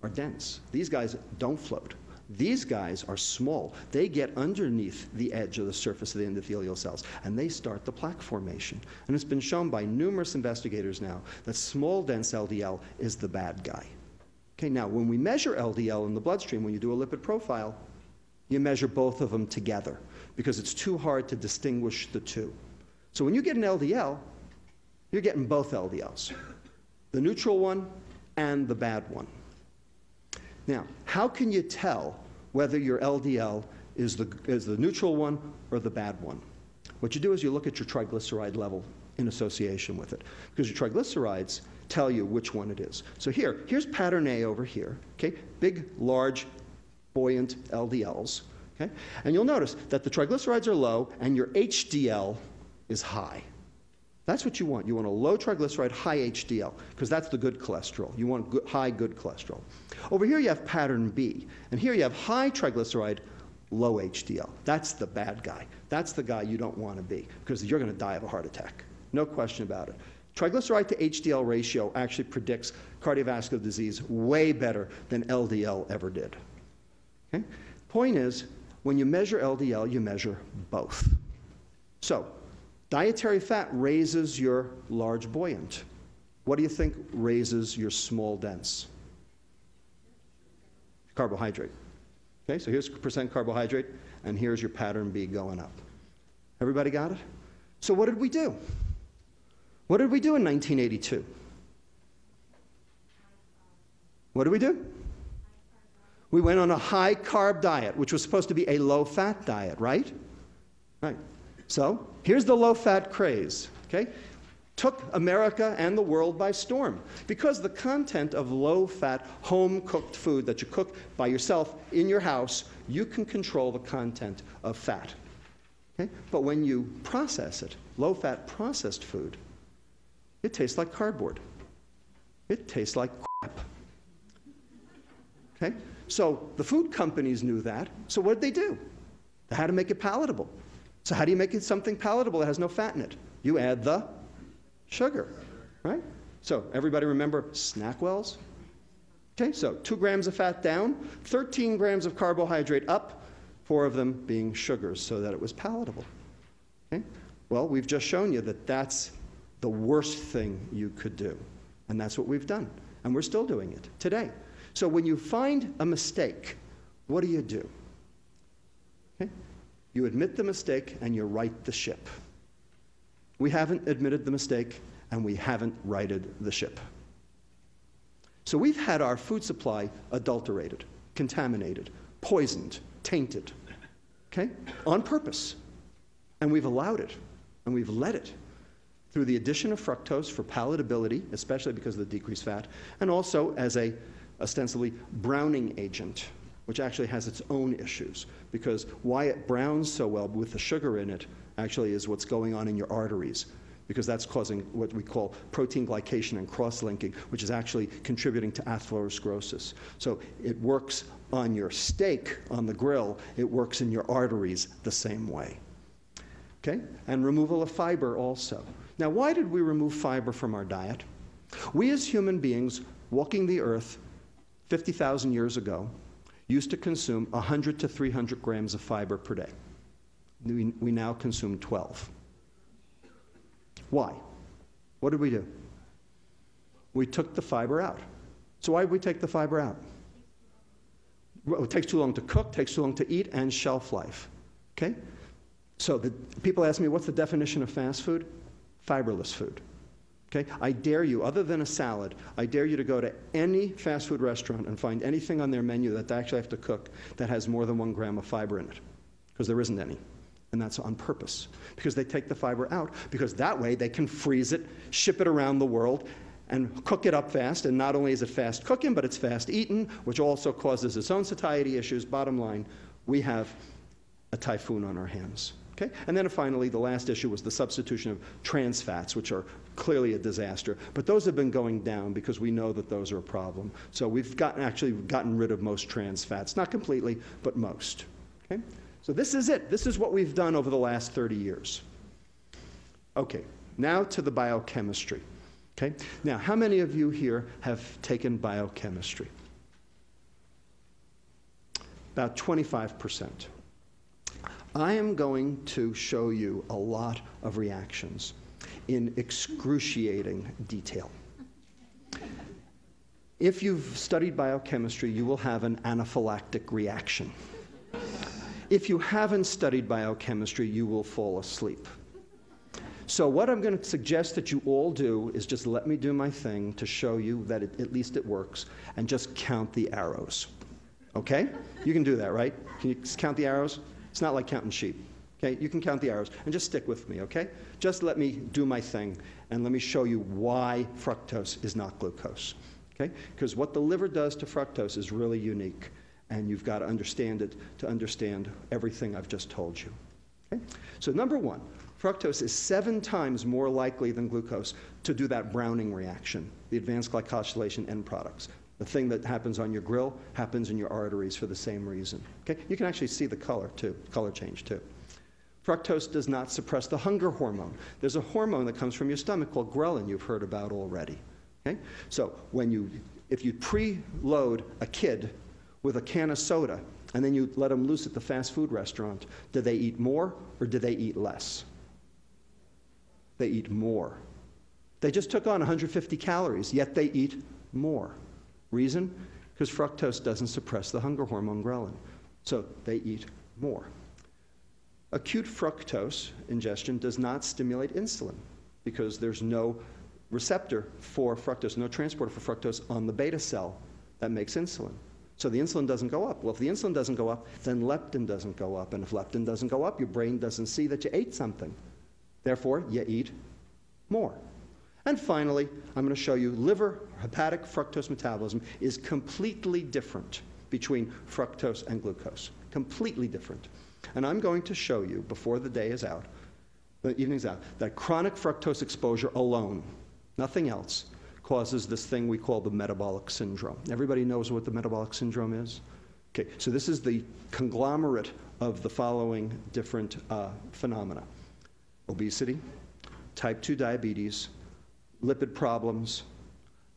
are dense. These guys don't float. These guys are small. They get underneath the edge of the surface of the endothelial cells, and they start the plaque formation. And it's been shown by numerous investigators now that small dense LDL is the bad guy. Okay, now when we measure LDL in the bloodstream, when you do a lipid profile, you measure both of them together because it's too hard to distinguish the two. So when you get an LDL, you're getting both LDLs, the neutral one and the bad one. Now, how can you tell whether your LDL is the neutral one or the bad one? What you do is you look at your triglyceride level in association with it, because your triglycerides tell you which one it is. So here's pattern A over here, okay? Big, large, buoyant LDLs, okay? And you'll notice that the triglycerides are low and your HDL is high. That's what you want. You want a low triglyceride, high HDL, because that's the good cholesterol. You want high good cholesterol. Over here you have pattern B, and here you have high triglyceride, low HDL. That's the bad guy. That's the guy you don't want to be, because you're going to die of a heart attack. No question about it. Triglyceride to HDL ratio actually predicts cardiovascular disease way better than LDL ever did. Okay? Point is, when you measure LDL, you measure both. So, dietary fat raises your large buoyant. What do you think raises your small dense? Carbohydrate. Okay, so here's percent carbohydrate, and here's your pattern B going up. Everybody got it? So what did we do? What did we do in 1982? What did we do? We went on a high-carb diet, which was supposed to be a low-fat diet, right? Right. So here's the low-fat craze, okay? Took America and the world by storm, because the content of low-fat, home-cooked food that you cook by yourself in your house, you can control the content of fat. Okay? But when you process it, low-fat processed food, it tastes like cardboard. It tastes like crap. Okay? So the food companies knew that, so what did they do? They had to make it palatable. So how do you make it something palatable that has no fat in it? You add the sugar, right? So everybody remember SnackWells? Okay, so 2 grams of fat down, 13 grams of carbohydrate up, 4 of them being sugars so that it was palatable. Okay? Well, we've just shown you that that's the worst thing you could do. And that's what we've done. And we're still doing it today. So when you find a mistake, what do? Okay? You admit the mistake and you right the ship. We haven't admitted the mistake and we haven't righted the ship. So we've had our food supply adulterated, contaminated, poisoned, tainted, okay, on purpose. And we've allowed it, and we've let it, through the addition of fructose for palatability, especially because of the decreased fat, and also as a ostensibly browning agent, which actually has its own issues, because why it browns so well with the sugar in it actually is what's going on in your arteries, because that's causing what we call protein glycation and cross-linking, which is actually contributing to atherosclerosis. So it works on your steak on the grill, it works in your arteries the same way. Okay? And removal of fiber also. Now, why did we remove fiber from our diet? We as human beings walking the earth 50,000 years ago used to consume 100 to 300 grams of fiber per day. We now consume 12. Why? What did we do? We took the fiber out. So why did we take the fiber out? Well, it takes too long to cook, takes too long to eat, and shelf life. Okay? So people ask me, what's the definition of fast food? Fiberless food. Okay? I dare you, other than a salad, I dare you to go to any fast food restaurant and find anything on their menu that they actually have to cook that has more than 1 gram of fiber in it, because there isn't any. And that's on purpose, because they take the fiber out, because that way they can freeze it, ship it around the world, and cook it up fast. And not only is it fast cooking, but it's fast eaten, which also causes its own satiety issues. Bottom line, we have a typhoon on our hands. Okay? And then finally, the last issue was the substitution of trans fats, which are clearly a disaster. But those have been going down because we know that those are a problem. So we've actually gotten rid of most trans fats. Not completely, but most. Okay? So this is it. This is what we've done over the last 30 years. Okay, now to the biochemistry. Okay? Now, how many of you here have taken biochemistry? About 25%. I am going to show you a lot of reactions in excruciating detail. If you've studied biochemistry, you will have an anaphylactic reaction. If you haven't studied biochemistry, you will fall asleep. So what I'm going to suggest that you all do is just let me do my thing to show you that at least it works, and just count the arrows. Okay? You can do that, right? Can you count the arrows? It's not like counting sheep. Okay? You can count the arrows, and just stick with me, okay? Just let me do my thing, and let me show you why fructose is not glucose. Okay? Because what the liver does to fructose is really unique. And you've got to understand it to understand everything I've just told you. Okay? So number one, fructose is 7 times more likely than glucose to do that browning reaction, the advanced glycosylation end products. The thing that happens on your grill happens in your arteries for the same reason. Okay? You can actually see the color too, color change too. Fructose does not suppress the hunger hormone. There's a hormone that comes from your stomach called ghrelin you've heard about already. Okay? So if you preload a kid with a can of soda, and then you let them loose at the fast food restaurant, do they eat more or do they eat less? They eat more. They just took on 150 calories, yet they eat more. Reason? Because fructose doesn't suppress the hunger hormone ghrelin. So they eat more. Acute fructose ingestion does not stimulate insulin because there's no receptor for fructose, no transporter for fructose on the beta cell that makes insulin. So the insulin doesn't go up. Well, if the insulin doesn't go up, then leptin doesn't go up. And if leptin doesn't go up, your brain doesn't see that you ate something. Therefore, you eat more. And finally, I'm going to show you liver hepatic fructose metabolism is completely different between fructose and glucose. Completely different. And I'm going to show you, before the day is out, the evening's out, that chronic fructose exposure alone, nothing else, causes this thing we call the metabolic syndrome. Everybody knows what the metabolic syndrome is? Okay, so this is the conglomerate of the following different phenomena: obesity, type 2 diabetes, lipid problems,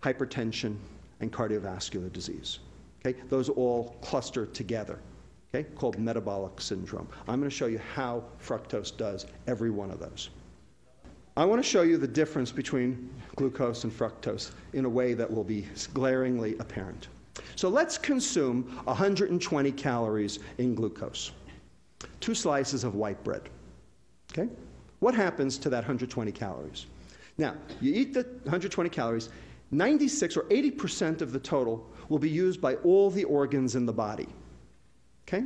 hypertension, and cardiovascular disease. Okay, those all cluster together, okay, called metabolic syndrome. I'm going to show you how fructose does every one of those. I want to show you the difference between glucose and fructose in a way that will be glaringly apparent. So let's consume 120 calories in glucose. 2 slices of white bread. Okay? What happens to that 120 calories? Now, you eat the 120 calories, 96 or 80% of the total will be used by all the organs in the body. Okay?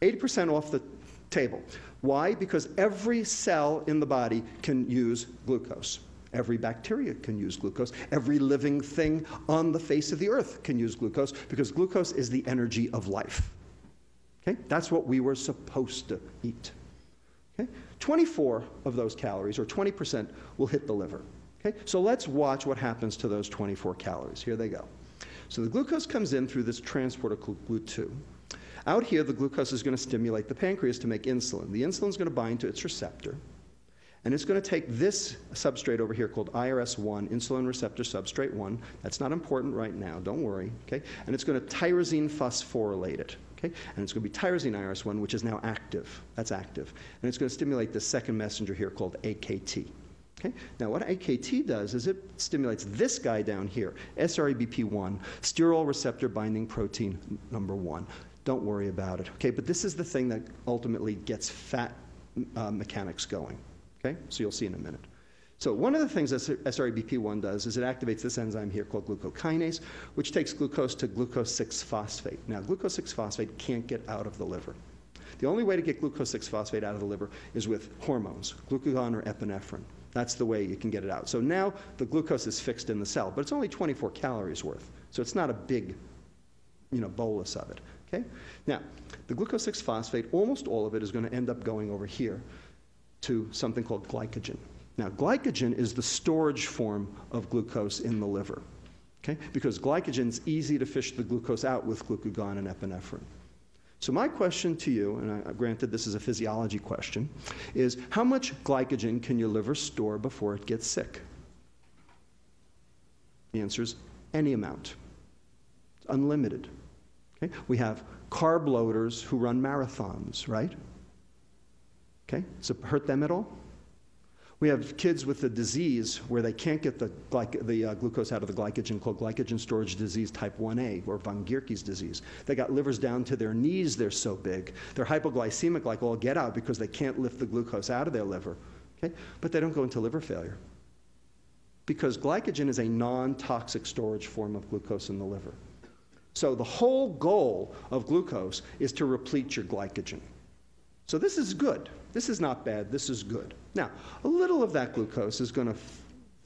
80% off the table. Why? Because every cell in the body can use glucose. Every bacteria can use glucose. Every living thing on the face of the earth can use glucose, because glucose is the energy of life. Okay? That's what we were supposed to eat. Okay? 24 of those calories, or 20%, will hit the liver. Okay? So let's watch what happens to those 24 calories. Here they go. So the glucose comes in through this transporter called GLUT2. Out here, the glucose is going to stimulate the pancreas to make insulin. The insulin is going to bind to its receptor, and it's going to take this substrate over here called IRS1, insulin receptor substrate 1. That's not important right now, don't worry, okay? And it's going to tyrosine phosphorylate it, okay? And it's going to be tyrosine IRS1, which is now active. That's active. And it's going to stimulate the second messenger here called AKT. Okay? Now, what AKT does is it stimulates this guy down here, SREBP1, sterol receptor binding protein number 1. Don't worry about it, okay? But this is the thing that ultimately gets fat mechanics going, okay? So you'll see in a minute. So one of the things that SREBP1 does is it activates this enzyme here called glucokinase, which takes glucose to glucose 6-phosphate. Now, glucose 6-phosphate can't get out of the liver. The only way to get glucose 6-phosphate out of the liver is with hormones, glucagon or epinephrine. That's the way you can get it out. So now the glucose is fixed in the cell, but it's only 24 calories worth. So it's not a big, bolus of it. Okay? Now, the glucose 6-phosphate, almost all of it is going to end up going over here to something called glycogen. Now, glycogen is the storage form of glucose in the liver, okay? Because glycogen is easy to fish the glucose out with glucagon and epinephrine. So my question to you, and granted this is a physiology question, is how much glycogen can your liver store before it gets sick? The answer is any amount. It's unlimited. Okay? We have carb loaders who run marathons, right? Okay? Does it hurt them at all? We have kids with a disease where they can't get the glucose out of the glycogen called glycogen storage disease type 1A, or von Gierke's disease. They got livers down to their knees, they're so big. They're hypoglycemic like all get out because they can't lift the glucose out of their liver. Okay? But they don't go into liver failure, because glycogen is a non-toxic storage form of glucose in the liver. So the whole goal of glucose is to replete your glycogen. So this is good. This is not bad. This is good. Now, a little of that glucose is going to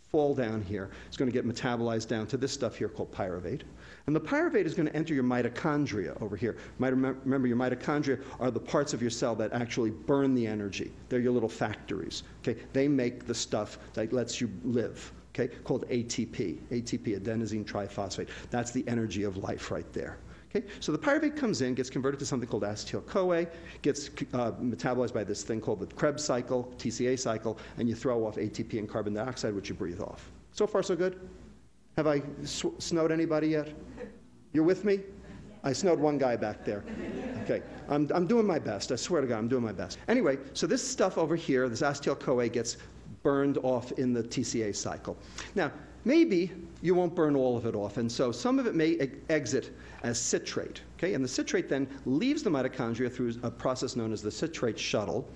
fall down here. It's going to get metabolized down to this stuff here called pyruvate. And the pyruvate is going to enter your mitochondria over here. Remember, your mitochondria are the parts of your cell that actually burn the energy. They're your little factories. Okay? They make the stuff that lets you live, okay, called ATP, adenosine triphosphate. That's the energy of life right there. Okay? So the pyruvate comes in, gets converted to something called acetyl-CoA, gets metabolized by this thing called the Krebs cycle, TCA cycle, and you throw off ATP and carbon dioxide, which you breathe off. So far, so good? Have I snowed anybody yet? You're with me? I snowed one guy back there. Okay, I'm doing my best. I swear to God, I'm doing my best. Anyway, so this stuff over here, this acetyl-CoA, gets burned off in the TCA cycle. Now, maybe you won't burn all of it off, and so some of it may exit as citrate, okay? And the citrate then leaves the mitochondria through a process known as the citrate shuttle,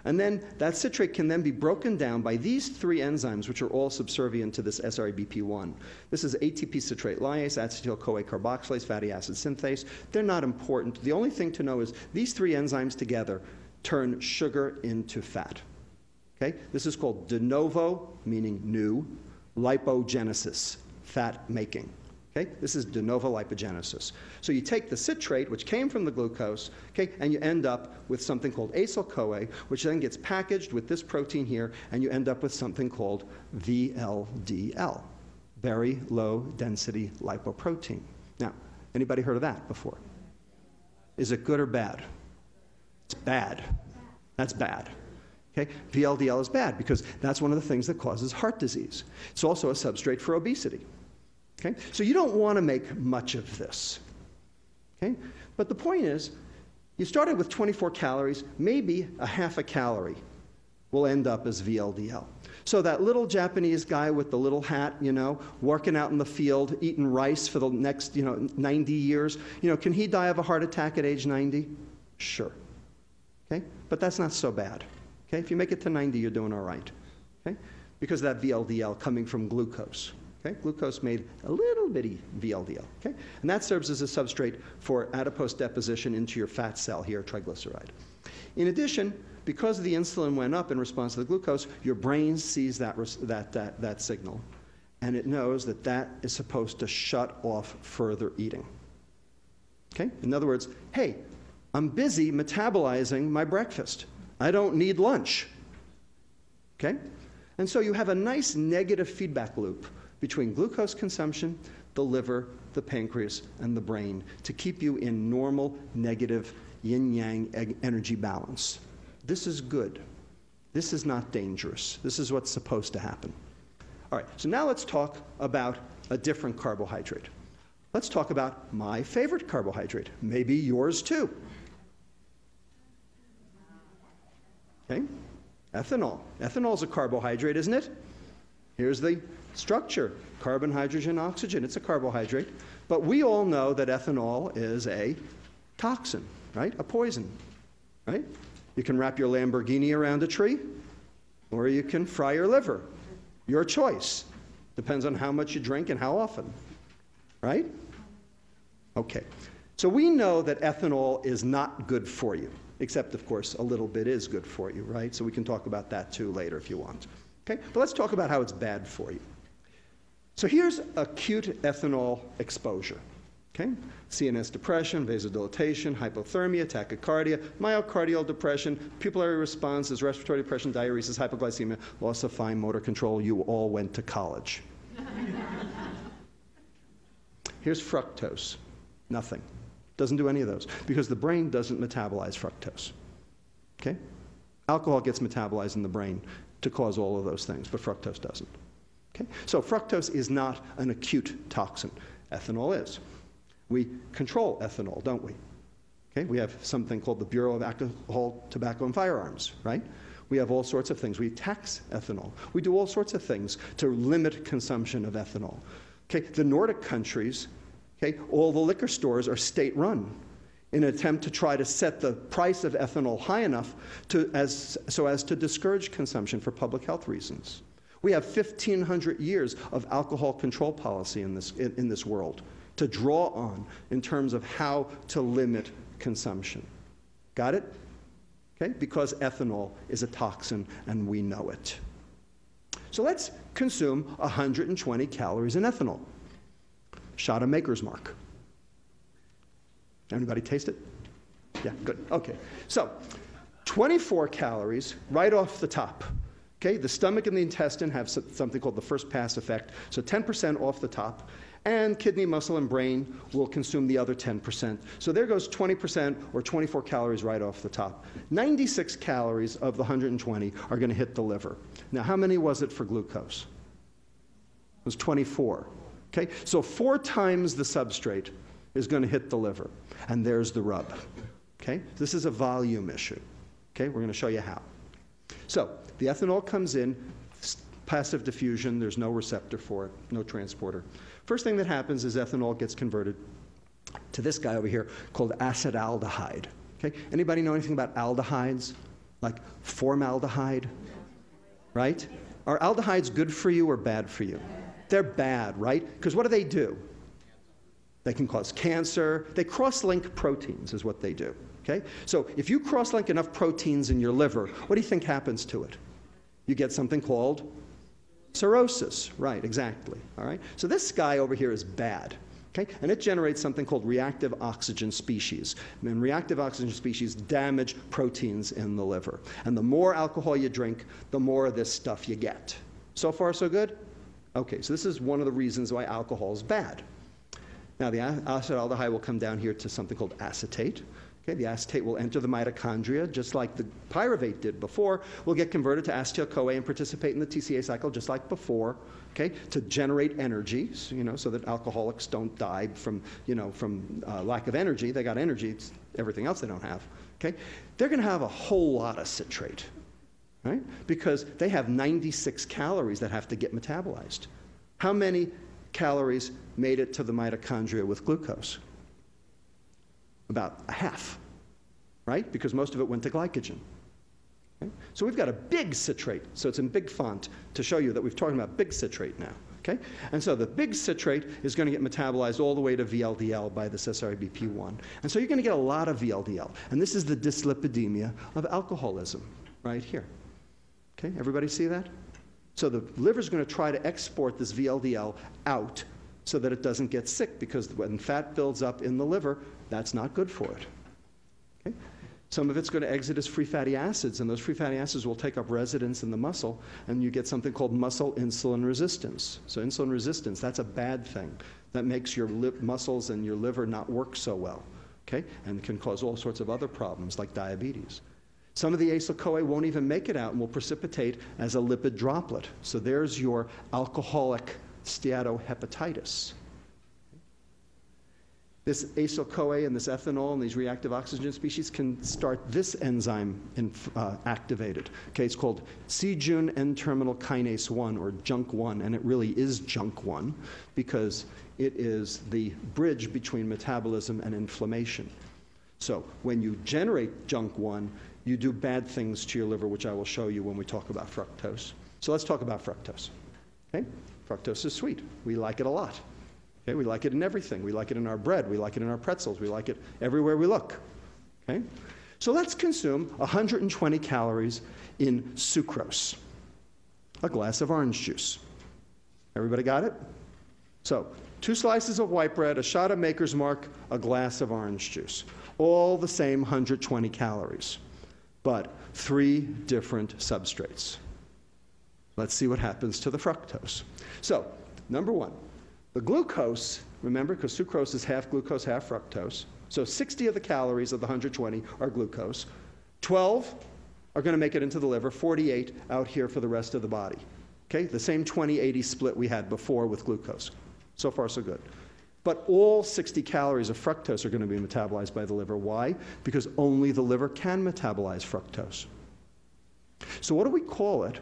and then that citrate can then be broken down by these 3 enzymes, which are all subservient to this SREBP1. This is ATP citrate lyase, acetyl-CoA carboxylase, fatty acid synthase. They're not important. The only thing to know is these 3 enzymes together turn sugar into fat, okay? This is called de novo, meaning new, lipogenesis, fat making. Okay? This is de novo lipogenesis. So you take the citrate, which came from the glucose, okay, and you end up with something called acyl-CoA, which then gets packaged with this protein here, and you end up with something called VLDL, very low density lipoprotein. Now, anybody heard of that before? Is it good or bad? It's bad. That's bad. Okay? VLDL is bad because that's one of the things that causes heart disease. It's also a substrate for obesity. Okay? So you don't want to make much of this. Okay? But the point is, you started with 24 calories, maybe a half a calorie will end up as VLDL. So that little Japanese guy with the little hat, working out in the field, eating rice for the next, 90 years, can he die of a heart attack at age 90? Sure. Okay? But that's not so bad. Okay? If you make it to 90, you're doing all right. Okay? Because of that VLDL coming from glucose. Okay? Glucose made a little bitty VLDL. Okay? And that serves as a substrate for adipose deposition into your fat cell here, triglyceride. In addition, because the insulin went up in response to the glucose, your brain sees that signal, and it knows that that is supposed to shut off further eating. Okay? In other words, hey, I'm busy metabolizing my breakfast. I don't need lunch. Okay? And so you have a nice negative feedback loop between glucose consumption, the liver, the pancreas, and the brain to keep you in normal negative yin-yang energy balance. This is good. This is not dangerous. This is what's supposed to happen. All right, so now let's talk about a different carbohydrate. Let's talk about my favorite carbohydrate, maybe yours too. Okay? Ethanol. Ethanol is a carbohydrate, isn't it? Here's the structure. Carbon, hydrogen, oxygen. It's a carbohydrate. But we all know that ethanol is a toxin, right? A poison, right? You can wrap your Lamborghini around a tree, or you can fry your liver. Your choice. Depends on how much you drink and how often, right? Okay. So we know that ethanol is not good for you, except, of course, a little bit is good for you, right? So we can talk about that, too, later if you want. Okay? But let's talk about how it's bad for you. So here's acute ethanol exposure. Okay? CNS depression, vasodilatation, hypothermia, tachycardia, myocardial depression, pupillary responses, respiratory depression, diuresis, hypoglycemia, loss of fine motor control. You all went to college. Here's fructose. Nothing. Doesn't do any of those because the brain doesn't metabolize fructose. Okay? Alcohol gets metabolized in the brain to cause all of those things, but fructose doesn't. Okay? So fructose is not an acute toxin. Ethanol is. We control ethanol, don't we? Okay? We have something called the Bureau of Alcohol, Tobacco, and Firearms, right? We have all sorts of things. We tax ethanol. We do all sorts of things to limit consumption of ethanol. Okay? The Nordic countries, okay, all the liquor stores are state-run in an attempt to try to set the price of ethanol high enough so as to discourage consumption for public health reasons. We have 1,500 years of alcohol control policy in this world to draw on in terms of how to limit consumption. Got it? Okay? Because ethanol is a toxin and we know it. So let's consume 120 calories in ethanol. Shot of Maker's Mark. Anybody taste it? Yeah, good. Okay. So 24 calories right off the top. Okay, the stomach and the intestine have something called the first pass effect, so 10% off the top, and kidney, muscle, and brain will consume the other 10%. So there goes 20% or 24 calories right off the top. 96 calories of the 120 are going to hit the liver. Now, how many was it for glucose? It was 24. Okay, so 4 times the substrate is going to hit the liver, and there's the rub. Okay, this is a volume issue. Okay, we're going to show you how. So the ethanol comes in, passive diffusion, there's no receptor for it, no transporter. First thing that happens is ethanol gets converted to this guy over here called acetaldehyde. Okay? Anybody know anything about aldehydes? Like formaldehyde? Right? Are aldehydes good for you or bad for you? They're bad, right? Because what do? They can cause cancer. They cross-link proteins is what they do. Okay? So if you cross-link enough proteins in your liver, what do you think happens to it? You get something called Cirrhosis, right, exactly, all right? So this guy over here is bad, okay? And it generates something called reactive oxygen species. And reactive oxygen species damage proteins in the liver. And the more alcohol you drink, the more of this stuff you get. So far, so good? Okay, so this is one of the reasons why alcohol is bad. Now, the acetaldehyde will come down here to something called acetate. Okay, the acetate will enter the mitochondria, just like the pyruvate did before, will get converted to acetyl-CoA and participate in the TCA cycle, just like before, okay, to generate energy, so that alcoholics don't die from lack of energy. They got energy, it's everything else they don't have, okay? They're going to have a whole lot of citrate, right? Because they have 96 calories that have to get metabolized. How many calories made it to the mitochondria with glucose? About a half, right? Because most of it went to glycogen. Okay? So we've got a big citrate, so it's in big font to show you that we've talking about big citrate now. Okay? And so the big citrate is going to get metabolized all the way to VLDL by this SRABP1. And so you're going to get a lot of VLDL. And this is the dyslipidemia of alcoholism right here. Okay? Everybody see that? So the liver is going to try to export this VLDL out so that it doesn't get sick, because when fat builds up in the liver, that's not good for it. Okay? Some of it's going to exit as free fatty acids, and those free fatty acids will take up residence in the muscle, and you get something called muscle insulin resistance. So insulin resistance, that's a bad thing. That makes your muscles and your liver not work so well, okay? And can cause all sorts of other problems like diabetes. Some of the acyl-CoA won't even make it out and will precipitate as a lipid droplet. So there's your alcoholic steatohepatitis. This acyl-CoA and this ethanol and these reactive oxygen species can start this enzyme activated. Okay, it's called C-Jun N-terminal kinase 1, or JUNK1, and it really is JUNK1 because it is the bridge between metabolism and inflammation. So when you generate JUNK1, you do bad things to your liver, which I will show you when we talk about fructose. So let's talk about fructose. Okay? Fructose is sweet. We like it a lot. Okay? We like it in everything. We like it in our bread. We like it in our pretzels. We like it everywhere we look. Okay? So let's consume 120 calories in sucrose, a glass of orange juice. Everybody got it? So 2 slices of white bread, a shot of Maker's Mark, a glass of orange juice. All the same 120 calories, but 3 different substrates. Let's see what happens to the fructose. So, number 1, the glucose, remember, because sucrose is half glucose, half fructose. So 60 of the calories of the 120 are glucose. 12 are going to make it into the liver, 48 out here for the rest of the body. Okay, the same 20-80 split we had before with glucose. So far, so good. But all 60 calories of fructose are going to be metabolized by the liver. Why? Because only the liver can metabolize fructose. So what do we call it,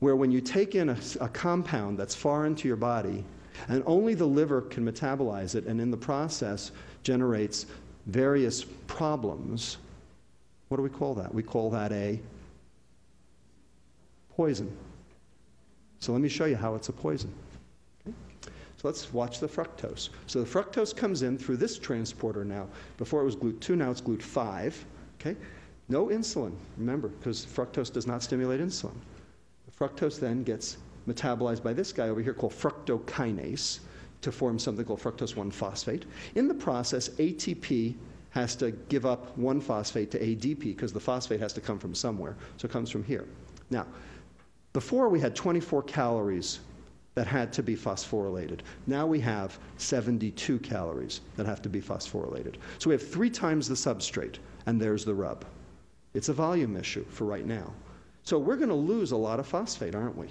where when you take in a compound that's foreign to your body, and only the liver can metabolize it, and in the process generates various problems? What do we call that? We call that a poison. So let me show you how it's a poison. Okay? So let's watch the fructose. So the fructose comes in through this transporter now. Before it was GLUT2, now it's GLUT5. Okay? No insulin, remember, because fructose does not stimulate insulin. The fructose then gets metabolized by this guy over here called fructokinase to form something called fructose 1-phosphate. In the process, ATP has to give up 1-phosphate to ADP because the phosphate has to come from somewhere, so it comes from here. Now, before we had 24 calories that had to be phosphorylated. Now we have 72 calories that have to be phosphorylated. So we have 3 times the substrate, and there's the rub. It's a volume issue for right now. So we're going to lose a lot of phosphate, aren't we?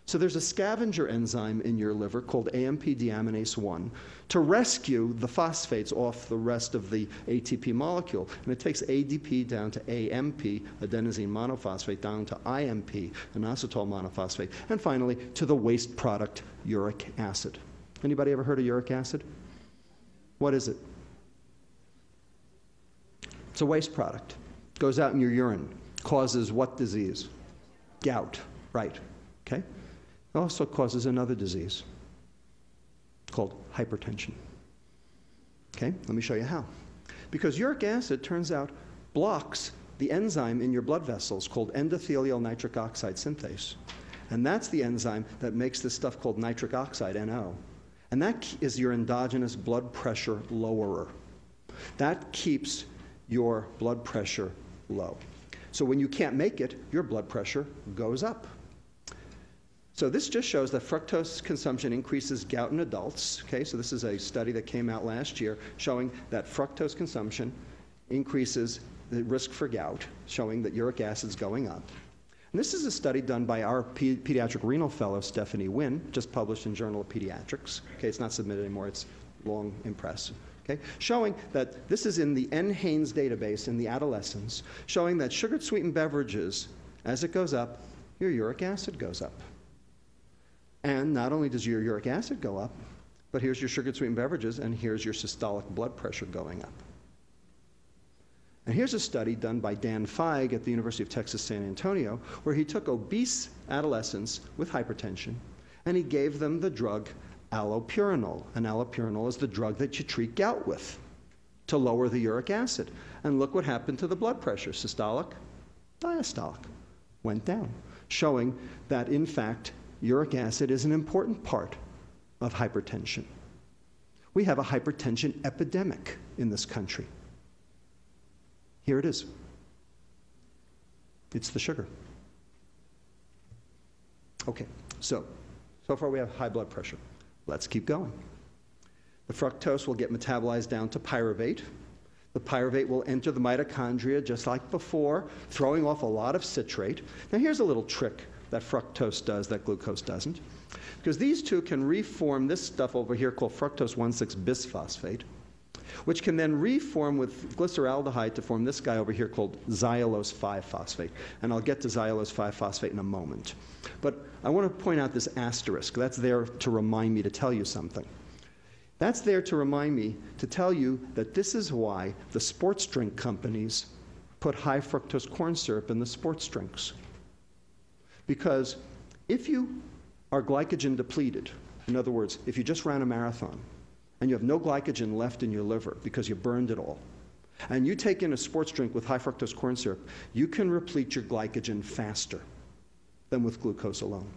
So there's a scavenger enzyme in your liver called AMP deaminase 1 to rescue the phosphates off the rest of the ATP molecule. And it takes ADP down to AMP, adenosine monophosphate, down to IMP, inositol monophosphate, and finally to the waste product, uric acid. Anybody ever heard of uric acid? What is it? It's a waste product. It goes out in your urine. Causes what disease? Gout, right, okay? It also causes another disease called hypertension. Okay, let me show you how. Because uric acid, turns out, blocks the enzyme in your blood vessels called endothelial nitric oxide synthase. And that's the enzyme that makes this stuff called nitric oxide, NO. And that is your endogenous blood pressure lowerer. That keeps your blood pressure low. So when you can't make it, your blood pressure goes up. So this just shows that fructose consumption increases gout in adults. Okay, so this is a study that came out last year showing that fructose consumption increases the risk for gout, showing that uric acid's going up. And this is a study done by our pediatric renal fellow, Stephanie Wynn, just published in Journal of Pediatrics. Okay, it's not submitted anymore, it's long in press. Okay, showing that this is in the NHANES database in the adolescents, showing that sugared sweetened beverages, as it goes up, your uric acid goes up. And not only does your uric acid go up, but here's your sugared sweetened beverages, and here's your systolic blood pressure going up. And here's a study done by Dan Feig at the University of Texas San Antonio, where he took obese adolescents with hypertension, and he gave them the drug allopurinol. And allopurinol is the drug that you treat gout with to lower the uric acid. And look what happened to the blood pressure. Systolic, diastolic, went down, showing that, in fact, uric acid is an important part of hypertension. We have a hypertension epidemic in this country. Here it is. It's the sugar. Okay, so far we have high blood pressure. Let's keep going. The fructose will get metabolized down to pyruvate. The pyruvate will enter the mitochondria just like before, throwing off a lot of citrate. Now here's a little trick that fructose does that glucose doesn't. Because these two can reform this stuff over here called fructose 1,6-bisphosphate, which can then reform with glyceraldehyde to form this guy over here called xylulose 5-phosphate. And I'll get to xylulose 5-phosphate in a moment. But I want to point out this asterisk. That's there to remind me to tell you something. That's there to remind me to tell you that this is why the sports drink companies put high fructose corn syrup in the sports drinks. Because if you are glycogen depleted, in other words, if you just ran a marathon, and you have no glycogen left in your liver because you burned it all, and you take in a sports drink with high fructose corn syrup, you can replete your glycogen faster than with glucose alone.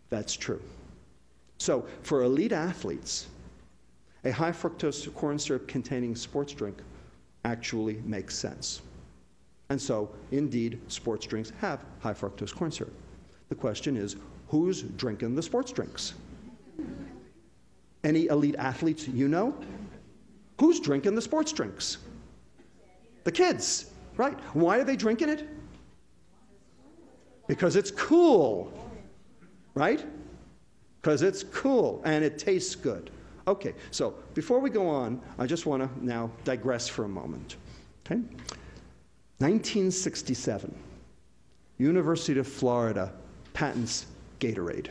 That's true. So for elite athletes, a high fructose corn syrup containing sports drink actually makes sense. And so, indeed, sports drinks have high fructose corn syrup. The question is, who's drinking the sports drinks? Any elite athletes you know? Who's drinking the sports drinks? The kids, right? Why are they drinking it? Because it's cool, right? Because it's cool and it tastes good. Okay, so before we go on, I just want to now digress for a moment. Okay? 1967, University of Florida patents Gatorade.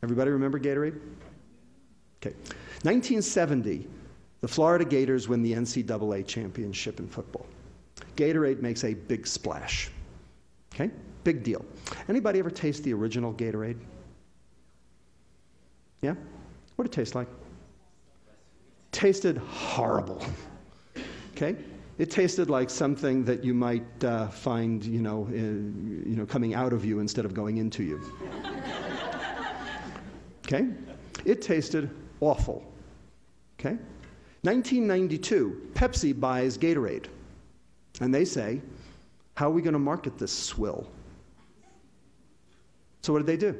Everybody remember Gatorade? Okay. 1970, the Florida Gators win the NCAA championship in football. Gatorade makes a big splash. Okay? Big deal. Anybody ever taste the original Gatorade? Yeah? What did it taste like? Tasted horrible. Okay? It tasted like something that you might find, coming out of you instead of going into you. Okay? It tasted awful. Okay? 1992, Pepsi buys Gatorade. And they say, how are we going to market this swill? So what did they do?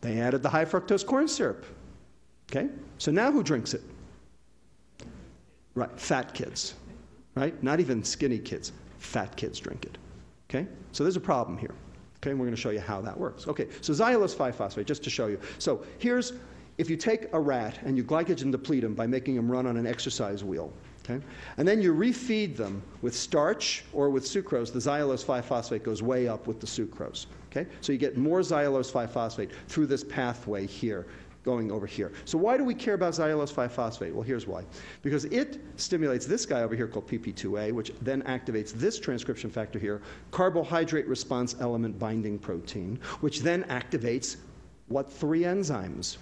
They added the high fructose corn syrup. Okay? So now who drinks it? Right, fat kids. Right? Not even skinny kids. Fat kids drink it. Okay? So there's a problem here. Okay, and we're going to show you how that works. Okay, so xylulose 5-phosphate, just to show you. So here's, if you take a rat and you glycogen deplete them by making them run on an exercise wheel, okay, and then you refeed them with starch or with sucrose, the xylulose 5-phosphate goes way up with the sucrose. Okay, so you get more xylulose 5-phosphate through this pathway here, going over here. So why do we care about xylulose 5-phosphate? Well, here's why. Because it stimulates this guy over here called PP2A, which then activates this transcription factor here, carbohydrate response element binding protein, which then activates what three enzymes?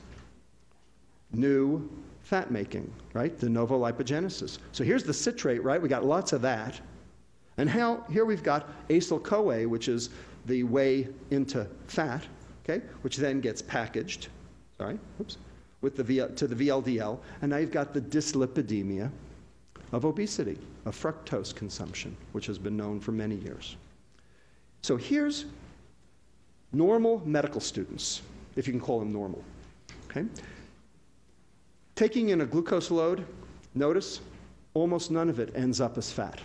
New fat making, right? De novo lipogenesis. So here's the citrate, right? We got lots of that. And here we've got acyl-CoA, which is the way into fat, okay, which then gets packaged, with to the VLDL, and now you've got the dyslipidemia of obesity, of fructose consumption, which has been known for many years. So here's normal medical students, if you can call them normal, okay? Taking in a glucose load, notice almost none of it ends up as fat.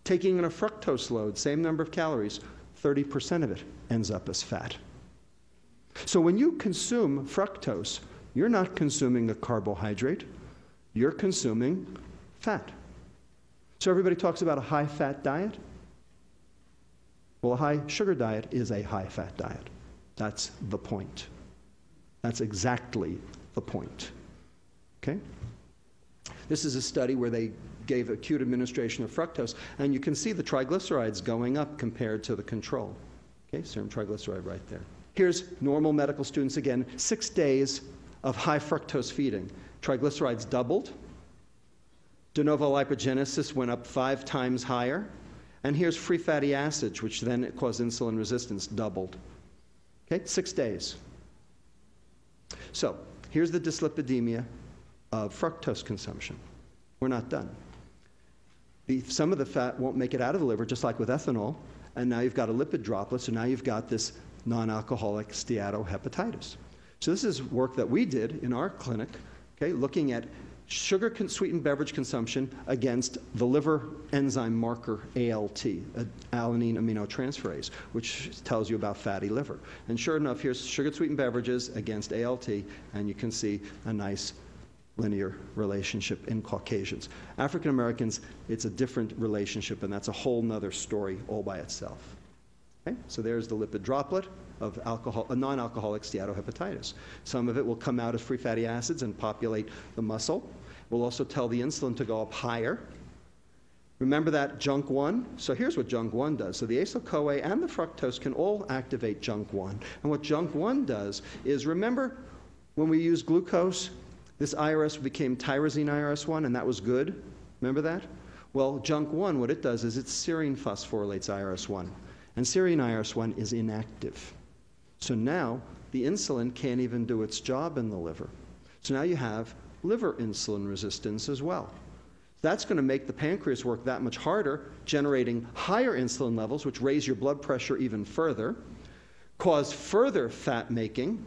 Taking in a fructose load, same number of calories, 30% of it ends up as fat. So when you consume fructose, you're not consuming a carbohydrate, you're consuming fat. So everybody talks about a high-fat diet. Well, a high-sugar diet is a high-fat diet. That's the point. That's exactly the point. Okay? This is a study where they gave acute administration of fructose, and you can see the triglycerides going up compared to the control. Okay, serum triglyceride right there. Here's normal medical students again, 6 days of high fructose feeding. Triglycerides doubled. De novo lipogenesis went up 5 times higher. And here's free fatty acids, which then cause insulin resistance, doubled. Okay, 6 days. So here's the dyslipidemia of fructose consumption. We're not done. Some of the fat won't make it out of the liver, just like with ethanol, and now you've got a lipid droplet, so now you've got this non-alcoholic steatohepatitis. So this is work that we did in our clinic, okay, looking at sugar-sweetened beverage consumption against the liver enzyme marker ALT, alanine aminotransferase, which tells you about fatty liver. And sure enough, here's sugar-sweetened beverages against ALT, and you can see a nice linear relationship in Caucasians. African Americans, it's a different relationship, and that's a whole nother story all by itself. Okay? So there's the lipid droplet of non-alcoholic steatohepatitis. Some of it will come out as free fatty acids and populate the muscle. We'll also tell the insulin to go up higher. Remember that JNK1? So here's what JNK1 does. So the acyl-CoA and the fructose can all activate JNK1. And what JNK1 does is, remember when we use glucose, this IRS became tyrosine IRS1, and that was good? Remember that? Well, JNK1, what it does is it serine phosphorylates IRS1. And serine IRS1 is inactive. So now the insulin can't even do its job in the liver. So now you have liver insulin resistance as well. That's going to make the pancreas work that much harder, generating higher insulin levels, which raise your blood pressure even further, cause further fat making,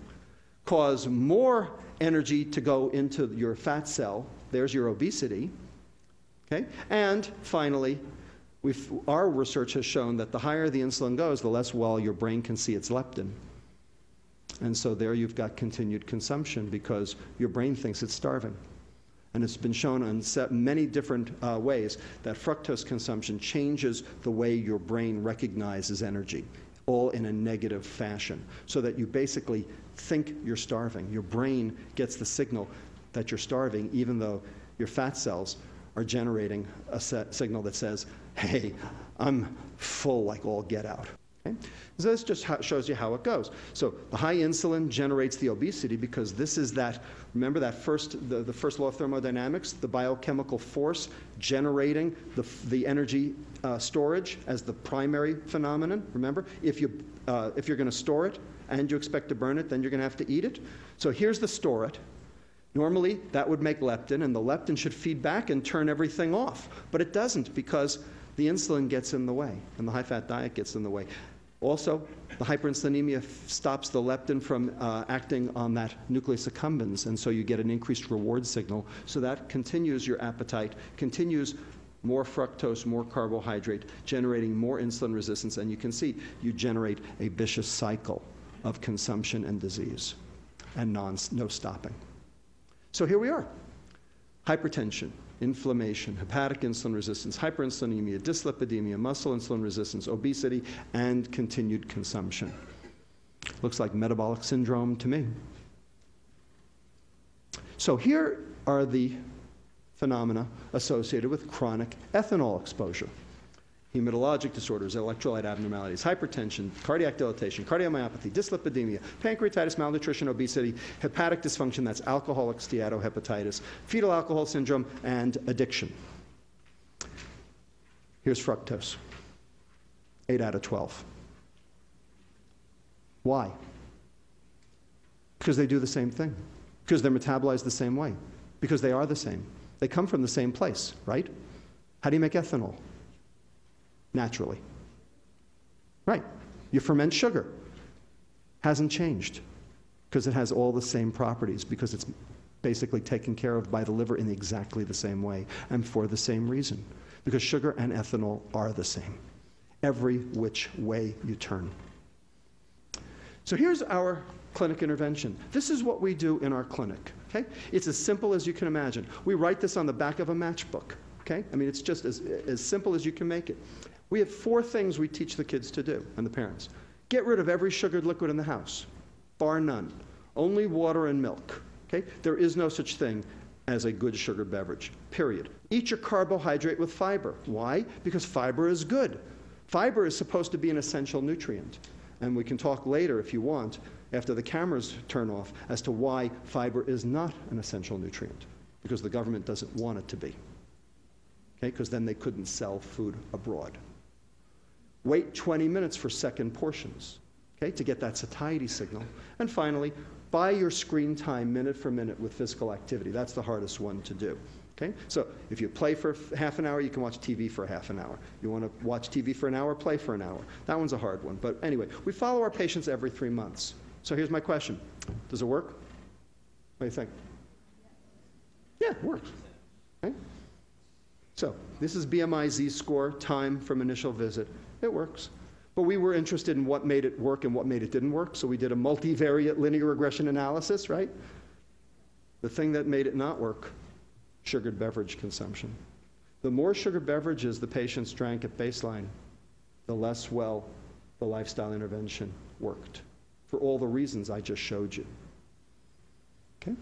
cause more energy to go into your fat cell. There's your obesity. Okay? And finally, our research has shown that the higher the insulin goes, the less well your brain can see its leptin. And so there you've got continued consumption because your brain thinks it's starving. And it's been shown in many different ways that fructose consumption changes the way your brain recognizes energy, all in a negative fashion, so that you basically think you're starving. Your brain gets the signal that you're starving, even though your fat cells are generating a signal that says, hey, I'm full like all get out. Okay? So this just shows you how it goes. So the high insulin generates the obesity because this is that, remember that the first law of thermodynamics, the biochemical force generating the energy storage as the primary phenomenon, remember? If you're going to store it and you expect to burn it, then you're going to have to eat it. So here's the store it. Normally, that would make leptin, and the leptin should feed back and turn everything off. But it doesn't because the insulin gets in the way, and the high-fat diet gets in the way. Also, the hyperinsulinemia stops the leptin from acting on that nucleus accumbens, and so you get an increased reward signal. So that continues your appetite, continues more fructose, more carbohydrate, generating more insulin resistance, and you can see you generate a vicious cycle of consumption and disease, and no stopping. So here we are. Hypertension, inflammation, hepatic insulin resistance, hyperinsulinemia, dyslipidemia, muscle insulin resistance, obesity, and continued consumption. Looks like metabolic syndrome to me. So here are the phenomena associated with chronic ethanol exposure. Hematologic disorders, electrolyte abnormalities, hypertension, cardiac dilatation, cardiomyopathy, dyslipidemia, pancreatitis, malnutrition, obesity, hepatic dysfunction, that's alcoholic steatohepatitis, fetal alcohol syndrome, and addiction. Here's fructose, 8 out of 12. Why? Because they do the same thing. Because they're metabolized the same way. Because they are the same. They come from the same place, right? How do you make ethanol? Naturally. Right. You ferment sugar. Hasn't changed. Because it has all the same properties. Because it's basically taken care of by the liver in exactly the same way and for the same reason. Because sugar and ethanol are the same. Every which way you turn. So here's our clinic intervention. This is what we do in our clinic. Okay? It's as simple as you can imagine. We write this on the back of a matchbook. Okay? I mean, it's just as simple as you can make it. We have 4 things we teach the kids to do, and the parents. Get rid of every sugared liquid in the house, bar none. Only water and milk. Okay? There is no such thing as a good sugared beverage, period. Eat your carbohydrate with fiber. Why? Because fiber is good. Fiber is supposed to be an essential nutrient. And we can talk later, if you want, after the cameras turn off, as to why fiber is not an essential nutrient. Because the government doesn't want it to be. Okay? Because then they couldn't sell food abroad. Wait 20 minutes for second portions, okay, to get that satiety signal. And finally, buy your screen time minute for minute with physical activity. That's the hardest one to do. Okay? So if you play for half an hour, you can watch TV for half an hour. You want to watch TV for an hour, play for an hour. That one's a hard one. But anyway, we follow our patients every 3 months. So here's my question. Does it work? What do you think? Yeah, it works. Okay? So this is BMI Z-score, time from initial visit. It works. But we were interested in what made it work and what made it didn't work, so we did a multivariate linear regression analysis, right? The thing that made it not work, sugared beverage consumption. The more sugared beverages the patients drank at baseline, the less well the lifestyle intervention worked, for all the reasons I just showed you. Okay?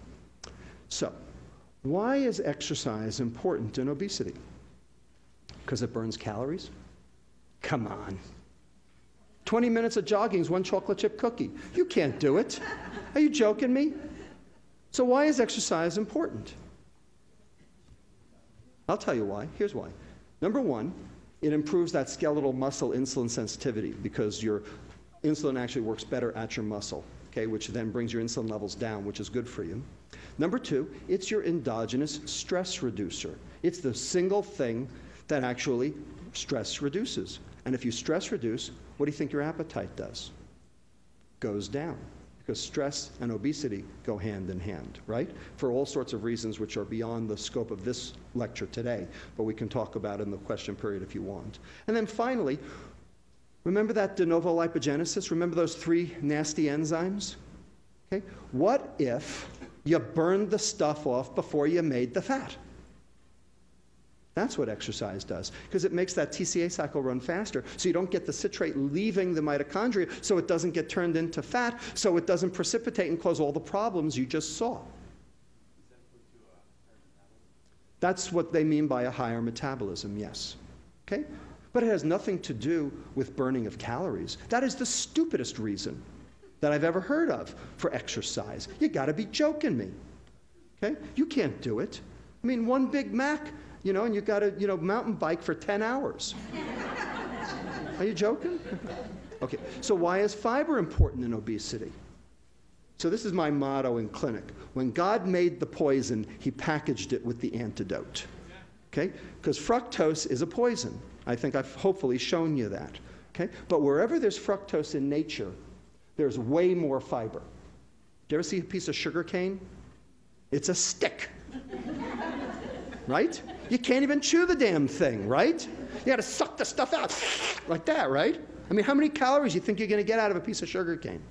So, why is exercise important in obesity? Because it burns calories? Come on. 20 minutes of jogging is 1 chocolate chip cookie. You can't do it. Are you joking me? So why is exercise important? I'll tell you why. Here's why. Number 1, it improves that skeletal muscle insulin sensitivity because your insulin actually works better at your muscle, okay, which then brings your insulin levels down, which is good for you. Number 2, it's your endogenous stress reducer. It's the single thing that actually stress reduces. And if you stress reduce, what do you think your appetite does? Goes down. Because stress and obesity go hand in hand, right? For all sorts of reasons which are beyond the scope of this lecture today, but we can talk about in the question period if you want. And then finally, remember that de novo lipogenesis? Remember those 3 nasty enzymes? Okay? What if you burned the stuff off before you made the fat? That's what exercise does, because it makes that TCA cycle run faster, so you don't get the citrate leaving the mitochondria, so it doesn't get turned into fat, so it doesn't precipitate and cause all the problems you just saw. That's what they mean by a higher metabolism, yes. Okay? But it has nothing to do with burning of calories. That is the stupidest reason that I've ever heard of for exercise. You gotta be joking me. Okay? You can't do it. I mean, 1 Big Mac, you know, and you got to, mountain bike for 10 hours. Are you joking? Okay, so why is fiber important in obesity? So this is my motto in clinic. When God made the poison, he packaged it with the antidote. Okay? Because fructose is a poison. I think I've hopefully shown you that. Okay? But wherever there's fructose in nature, there's way more fiber. Do you ever see a piece of sugar cane? It's a stick. Right? You can't even chew the damn thing, right? You got to suck the stuff out like that, right? I mean, how many calories do you think you're going to get out of a piece of sugar cane?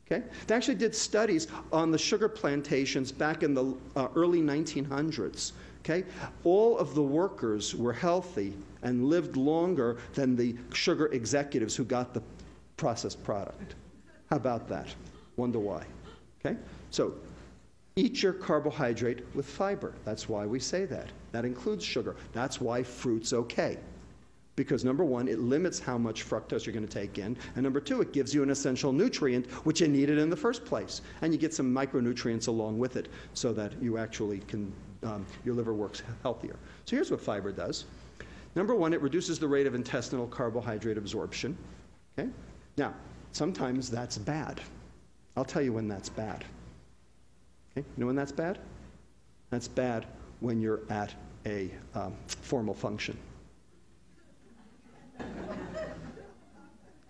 Okay? They actually did studies on the sugar plantations back in the early 1900s. Okay? All of the workers were healthy and lived longer than the sugar executives who got the processed product. How about that? Wonder why. Okay? So, eat your carbohydrate with fiber. That's why we say that. That includes sugar. That's why fruit's okay. Because number 1, it limits how much fructose you're going to take in. And number 2, it gives you an essential nutrient, which you needed in the first place. And you get some micronutrients along with it so that you actually can, your liver works healthier. So here's what fiber does. Number 1, it reduces the rate of intestinal carbohydrate absorption. Okay? Now, sometimes that's bad. I'll tell you when that's bad. Okay? You know when that's bad? That's bad when you're at a formal function.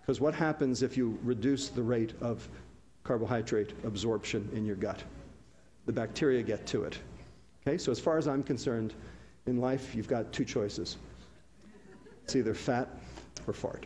Because what happens if you reduce the rate of carbohydrate absorption in your gut? The bacteria get to it. Okay, so as far as I'm concerned, in life, you've got two choices. It's either fat or fart.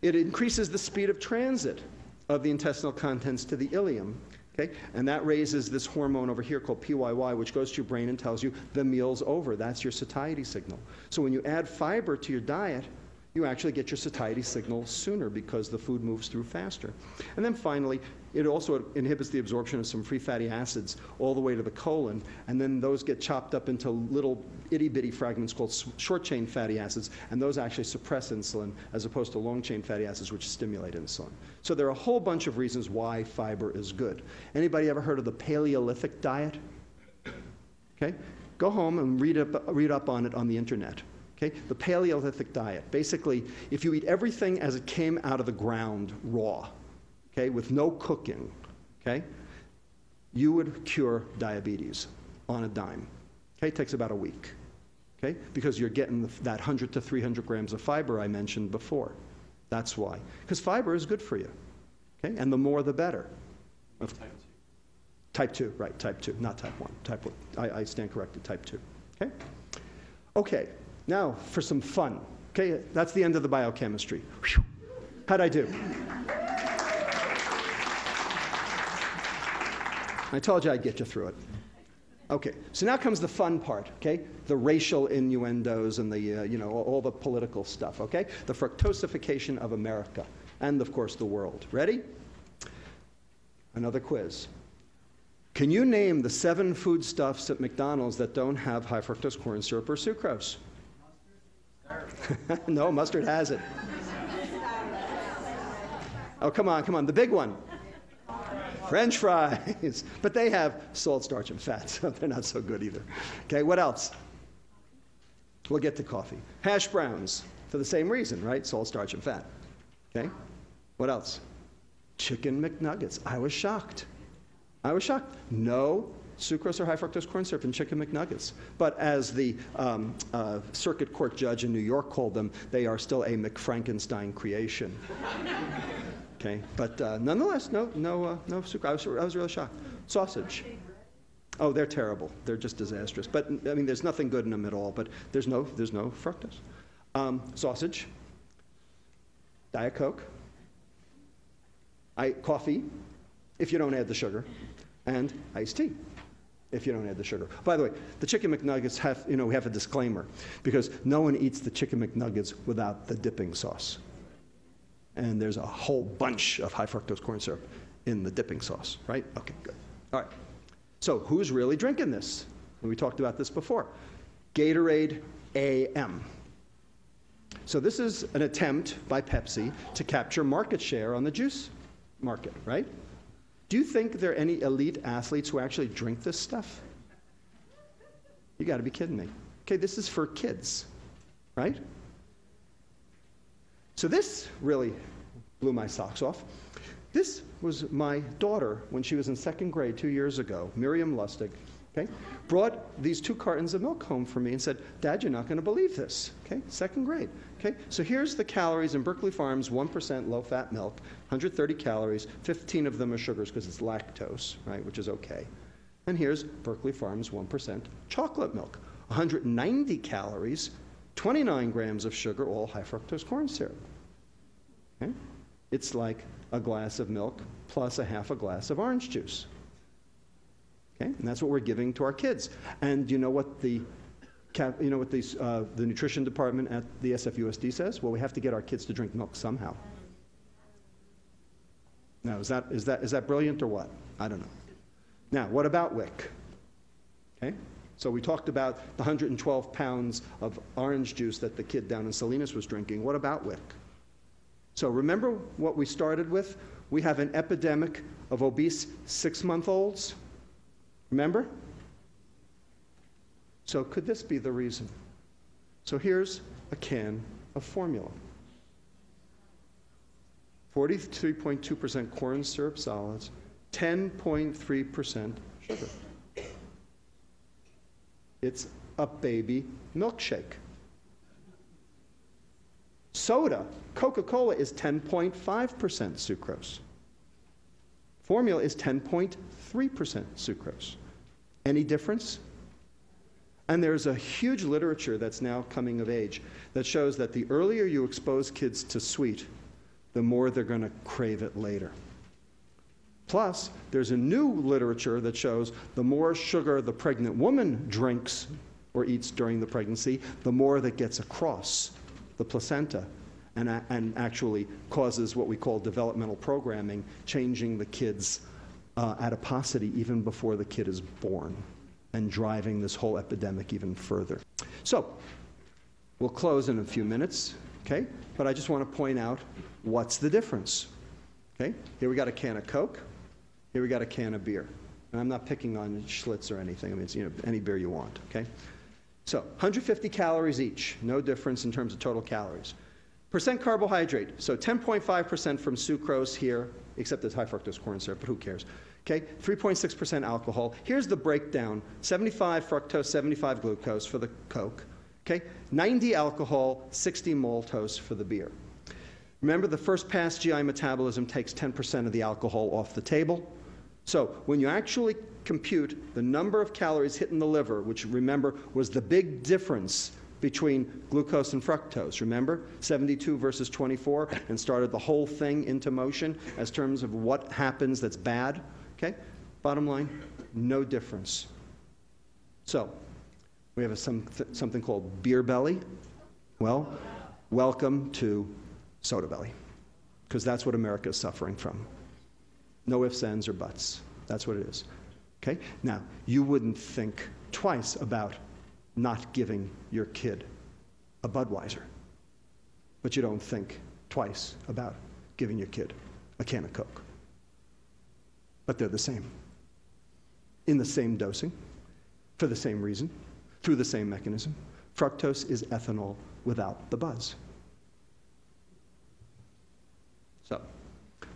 It increases the speed of transit of the intestinal contents to the ileum. Okay? And that raises this hormone over here called PYY, which goes to your brain and tells you the meal's over. That's your satiety signal. So when you add fiber to your diet, you actually get your satiety signal sooner because the food moves through faster. And then finally, it also inhibits the absorption of some free fatty acids all the way to the colon, and then those get chopped up into little itty-bitty fragments called short-chain fatty acids, and those actually suppress insulin as opposed to long-chain fatty acids, which stimulate insulin. So there are a whole bunch of reasons why fiber is good. Anybody ever heard of the Paleolithic diet? Okay? Go home and read up on it on the internet. Okay? The Paleolithic diet. Basically, if you eat everything as it came out of the ground raw, okay, with no cooking, okay, you would cure diabetes on a dime. Okay? It takes about a week. Okay? Because you're getting that 100 to 300 grams of fiber I mentioned before. That's why. Because fiber is good for you. Okay? And the more the better. Type 2. Type 2, right, type 2, not type 1. Type 1. I stand corrected, type 2. Okay? Okay. Now, for some fun. Okay, that's the end of the biochemistry. Whew. How'd I do? I told you I'd get you through it. Okay, so now comes the fun part, okay? The racial innuendos and the, all the political stuff, okay? The fructosification of America and, of course, the world. Ready? Another quiz. Can you name the 7 foodstuffs at McDonald's that don't have high fructose corn syrup or sucrose? No, mustard has it. Oh, come on, the big one. French fries. But they have salt, starch, and fat, so they're not so good either. Okay, what else? We'll get to coffee. Hash browns, for the same reason, right? Salt, starch, and fat. Okay, what else? Chicken McNuggets. I was shocked. No sucrose or high fructose corn syrup in chicken McNuggets. But as the circuit court judge in New York called them, they are still a McFrankenstein creation. Okay, but nonetheless, no sucrose. I was really shocked. Sausage. Oh, they're terrible. They're just disastrous. But I mean, there's nothing good in them at all. But there's no fructose. Sausage. Diet Coke. Coffee, if you don't add the sugar, and iced tea, if you don't add the sugar. By the way, the chicken McNuggets have, we have a disclaimer, because no one eats the chicken McNuggets without the dipping sauce. And there's a whole bunch of high fructose corn syrup in the dipping sauce, right? Okay, good. All right. So who's really drinking this? We talked about this before. Gatorade AM. So this is an attempt by Pepsi to capture market share on the juice market, right? Do you think there are any elite athletes who actually drink this stuff? You got to be kidding me. Okay, this is for kids, right? So this really blew my socks off. This was my daughter when she was in 2nd grade 2 years ago, Miriam Lustig, okay? Brought these 2 cartons of milk home for me and said, Dad, you're not going to believe this, okay? 2nd grade, okay? So here's the calories in Berkeley Farms 1% low-fat milk, 130 calories, 15 of them are sugars because it's lactose, right, which is okay. And here's Berkeley Farms 1% chocolate milk, 190 calories, 29 grams of sugar, all high fructose corn syrup. Okay? It's like a glass of milk plus a half a glass of orange juice. Okay? And that's what we're giving to our kids. And you know what the nutrition department at the SFUSD says? Well, we have to get our kids to drink milk somehow. Now, is that brilliant or what? I don't know. Now, what about WIC? Okay? So we talked about the 112 pounds of orange juice that the kid down in Salinas was drinking. What about WIC? So remember what we started with? We have an epidemic of obese 6-month-olds. Remember? So could this be the reason? So here's a can of formula. 43.2% corn syrup solids, 10.3% sugar. It's a baby milkshake. Soda, Coca-Cola, is 10.5% sucrose. Formula is 10.3% sucrose. Any difference? And there's a huge literature that's now coming of age that shows that the earlier you expose kids to sweet, the more they're going to crave it later. Plus, there's a new literature that shows the more sugar the pregnant woman drinks or eats during the pregnancy, the more that gets across the placenta and actually causes what we call developmental programming, changing the kid's adiposity even before the kid is born and driving this whole epidemic even further. So, we'll close in a few minutes, okay? But I just want to point out what's the difference, okay? Here we got a can of Coke. Here we got a can of beer. And I'm not picking on Schlitz or anything. I mean, it's, any beer you want, okay? So 150 calories each. No difference in terms of total calories. Percent carbohydrate. So 10.5% from sucrose here, except it's high fructose corn syrup, but who cares? Okay, 3.6% alcohol. Here's the breakdown. 75 fructose, 75 glucose for the Coke. Okay, 90 alcohol, 60 maltose for the beer. Remember, the first pass GI metabolism takes 10% of the alcohol off the table. So when you actually compute the number of calories hitting the liver, which remember was the big difference between glucose and fructose, remember? 72 versus 24, and started the whole thing into motion as terms of what happens that's bad. Okay? Bottom line, no difference. So, we have something called beer belly. Well, welcome to soda belly, because that's what America is suffering from. No ifs, ands, or buts. That's what it is. Okay? Now, you wouldn't think twice about not giving your kid a Budweiser, but you don't think twice about giving your kid a can of Coke. But they're the same, in the same dosing, for the same reason, through the same mechanism. Fructose is ethanol without the buzz. So,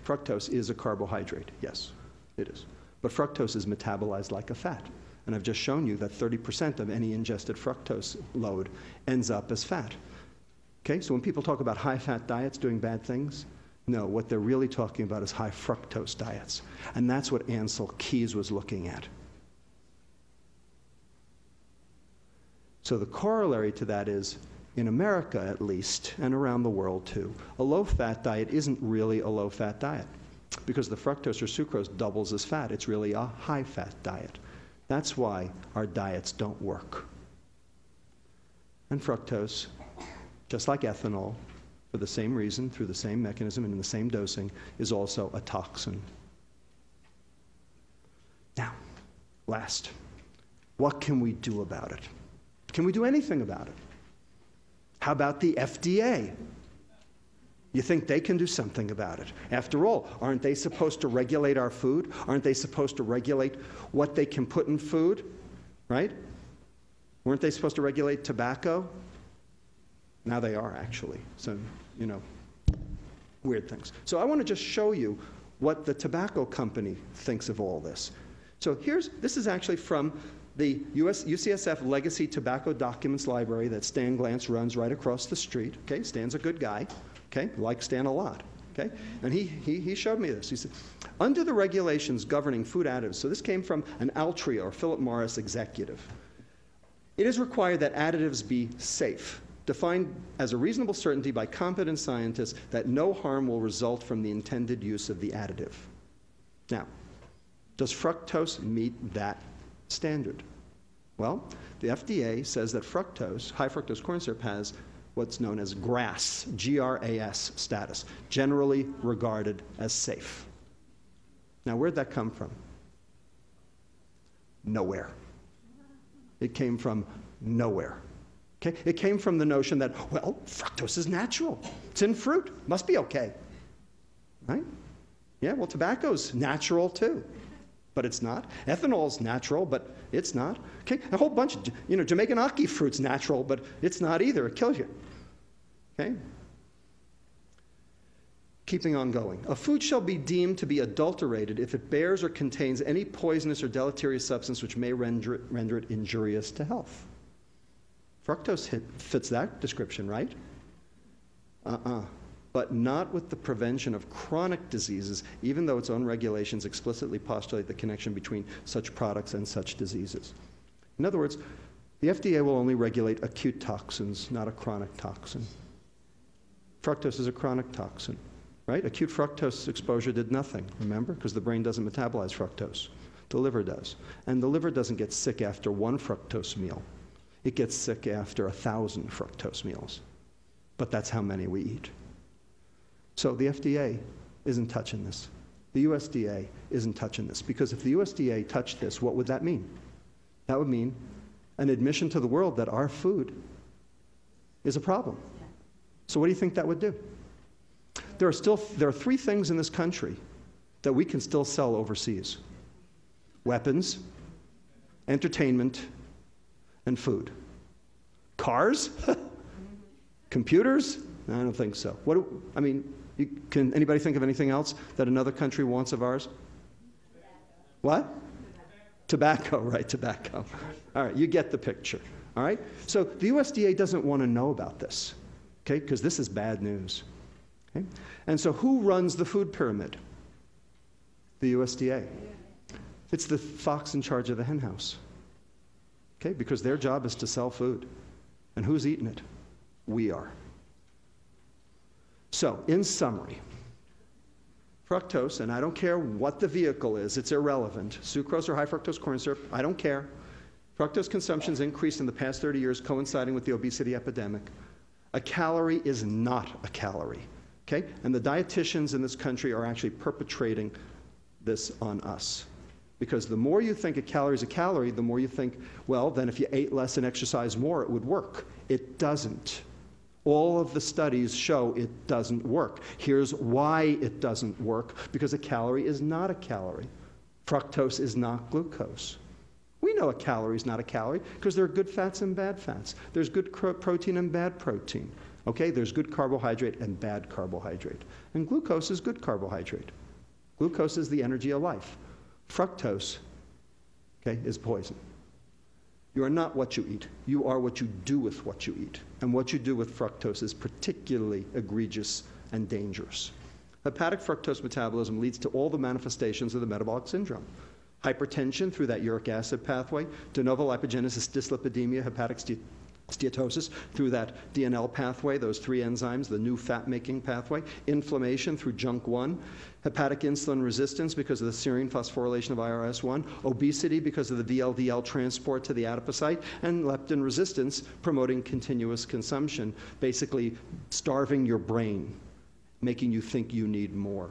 fructose is a carbohydrate. Yes, it is. But fructose is metabolized like a fat. And I've just shown you that 30% of any ingested fructose load ends up as fat. Okay, so when people talk about high-fat diets doing bad things, no, what they're really talking about is high fructose diets. And that's what Ansel Keys was looking at. So the corollary to that is, in America at least, and around the world too, a low-fat diet isn't really a low-fat diet, because the fructose or sucrose doubles as fat. It's really a high-fat diet. That's why our diets don't work. And fructose, just like ethanol, for the same reason, through the same mechanism and in the same dosing, is also a toxin. Now, last, what can we do about it? Can we do anything about it? How about the FDA? You think they can do something about it? After all, aren't they supposed to regulate our food? Aren't they supposed to regulate what they can put in food? Right? Weren't they supposed to regulate tobacco? Now they are, actually. So, weird things. So I want to just show you what the tobacco company thinks of all this. So this is actually from the UCSF Legacy Tobacco Documents Library that Stan Glantz runs right across the street. Okay, Stan's a good guy. Okay, like Stan a lot. Okay, and he showed me this. He said, under the regulations governing food additives, so this came from an Altria or Philip Morris executive, it is required that additives be safe, defined as a reasonable certainty by competent scientists that no harm will result from the intended use of the additive. Now, does fructose meet that standard? Well, the FDA says that fructose, high fructose corn syrup, has what's known as GRAS, G-R-A-S status, generally regarded as safe. Now, where'd that come from? Nowhere. It came from nowhere. Okay? It came from the notion that, well, fructose is natural. It's in fruit. Must be okay. Right? Yeah, well, tobacco's natural too, but it's not. Ethanol's natural, but it's not. Okay? A whole bunch of, Jamaican ackee fruit's natural, but it's not either. It kills you. Okay? Keeping on going. A food shall be deemed to be adulterated if it bears or contains any poisonous or deleterious substance which may render it injurious to health. Fructose fits that description, right? But not with the prevention of chronic diseases, even though its own regulations explicitly postulate the connection between such products and such diseases. In other words, the FDA will only regulate acute toxins, not a chronic toxin. Fructose is a chronic toxin, right? Acute fructose exposure did nothing, remember? Because the brain doesn't metabolize fructose. The liver does. And the liver doesn't get sick after one fructose meal. It gets sick after 1,000 fructose meals. But that's how many we eat. So the FDA isn't touching this. The USDA isn't touching this. Because if the USDA touched this, what would that mean? That would mean an admission to the world that our food is a problem. So what do you think that would do? There are 3 things in this country that we can still sell overseas: weapons, entertainment, and food. Cars? Computers? I don't think so. Can anybody think of anything else that another country wants of ours? What? Tobacco, right, tobacco. All right, you get the picture, all right? So the USDA doesn't want to know about this, okay, because this is bad news. Okay? And so who runs the food pyramid? The USDA. It's the fox in charge of the hen house, okay, because their job is to sell food. And who's eating it? We are. So, in summary, fructose, and I don't care what the vehicle is, it's irrelevant. Sucrose or high fructose corn syrup, I don't care. Fructose consumption's increased in the past 30 years, coinciding with the obesity epidemic. A calorie is not a calorie, okay? And the dietitians in this country are actually perpetrating this on us. Because the more you think a calorie is a calorie, the more you think, well, then if you ate less and exercised more, it would work. It doesn't. All of the studies show it doesn't work. Here's why it doesn't work: because a calorie is not a calorie. Fructose is not glucose. We know a calorie is not a calorie because there are good fats and bad fats. There's good protein and bad protein. Okay, there's good carbohydrate and bad carbohydrate. And glucose is good carbohydrate. Glucose is the energy of life. Fructose, okay, is poison. You are not what you eat. You are what you do with what you eat. And what you do with fructose is particularly egregious and dangerous. Hepatic fructose metabolism leads to all the manifestations of the metabolic syndrome. Hypertension through that uric acid pathway, de novo lipogenesis dyslipidemia, hepatic steatosis through that DNL pathway, those 3 enzymes, the new fat-making pathway, inflammation through JNK1, hepatic insulin resistance because of the serine phosphorylation of IRS1, obesity because of the VLDL transport to the adipocyte, and leptin resistance promoting continuous consumption, basically starving your brain, making you think you need more.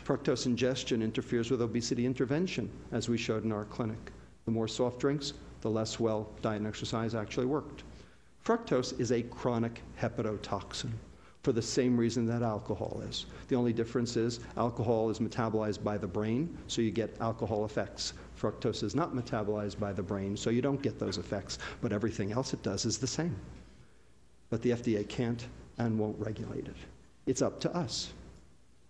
Fructose ingestion interferes with obesity intervention, as we showed in our clinic. The more soft drinks, the less well diet and exercise actually worked. Fructose is a chronic hepatotoxin for the same reason that alcohol is. The only difference is alcohol is metabolized by the brain, so you get alcohol effects. Fructose is not metabolized by the brain, so you don't get those effects, but everything else it does is the same. But the FDA can't and won't regulate it. It's up to us.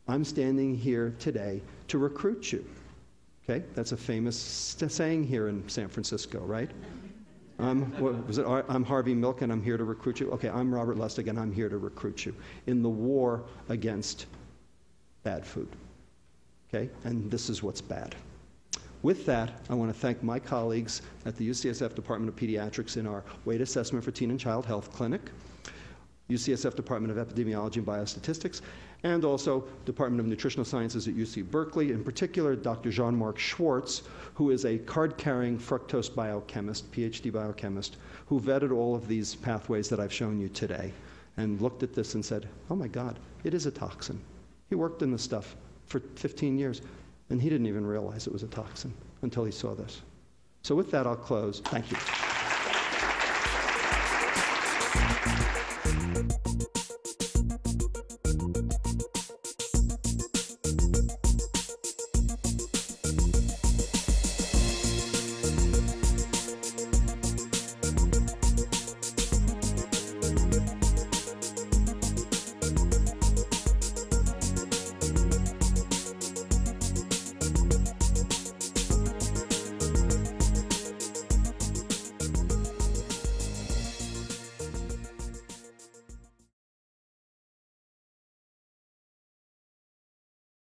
I'm standing here today to recruit you. Okay, that's a famous saying here in San Francisco, right? I'm Harvey Milk and I'm here to recruit you. Okay, I'm Robert Lustig and I'm here to recruit you in the war against bad food. Okay, and this is what's bad. With that, I want to thank my colleagues at the UCSF Department of Pediatrics in our Weight Assessment for Teen and Child Health Clinic, UCSF Department of Epidemiology and Biostatistics, and also Department of Nutritional Sciences at UC Berkeley, in particular Dr. Jean-Marc Schwartz, who is a card-carrying fructose biochemist, PhD biochemist, who vetted all of these pathways that I've shown you today and looked at this and said, oh my God, it is a toxin. He worked in this stuff for 15 years, and he didn't even realize it was a toxin until he saw this. So with that, I'll close. Thank you.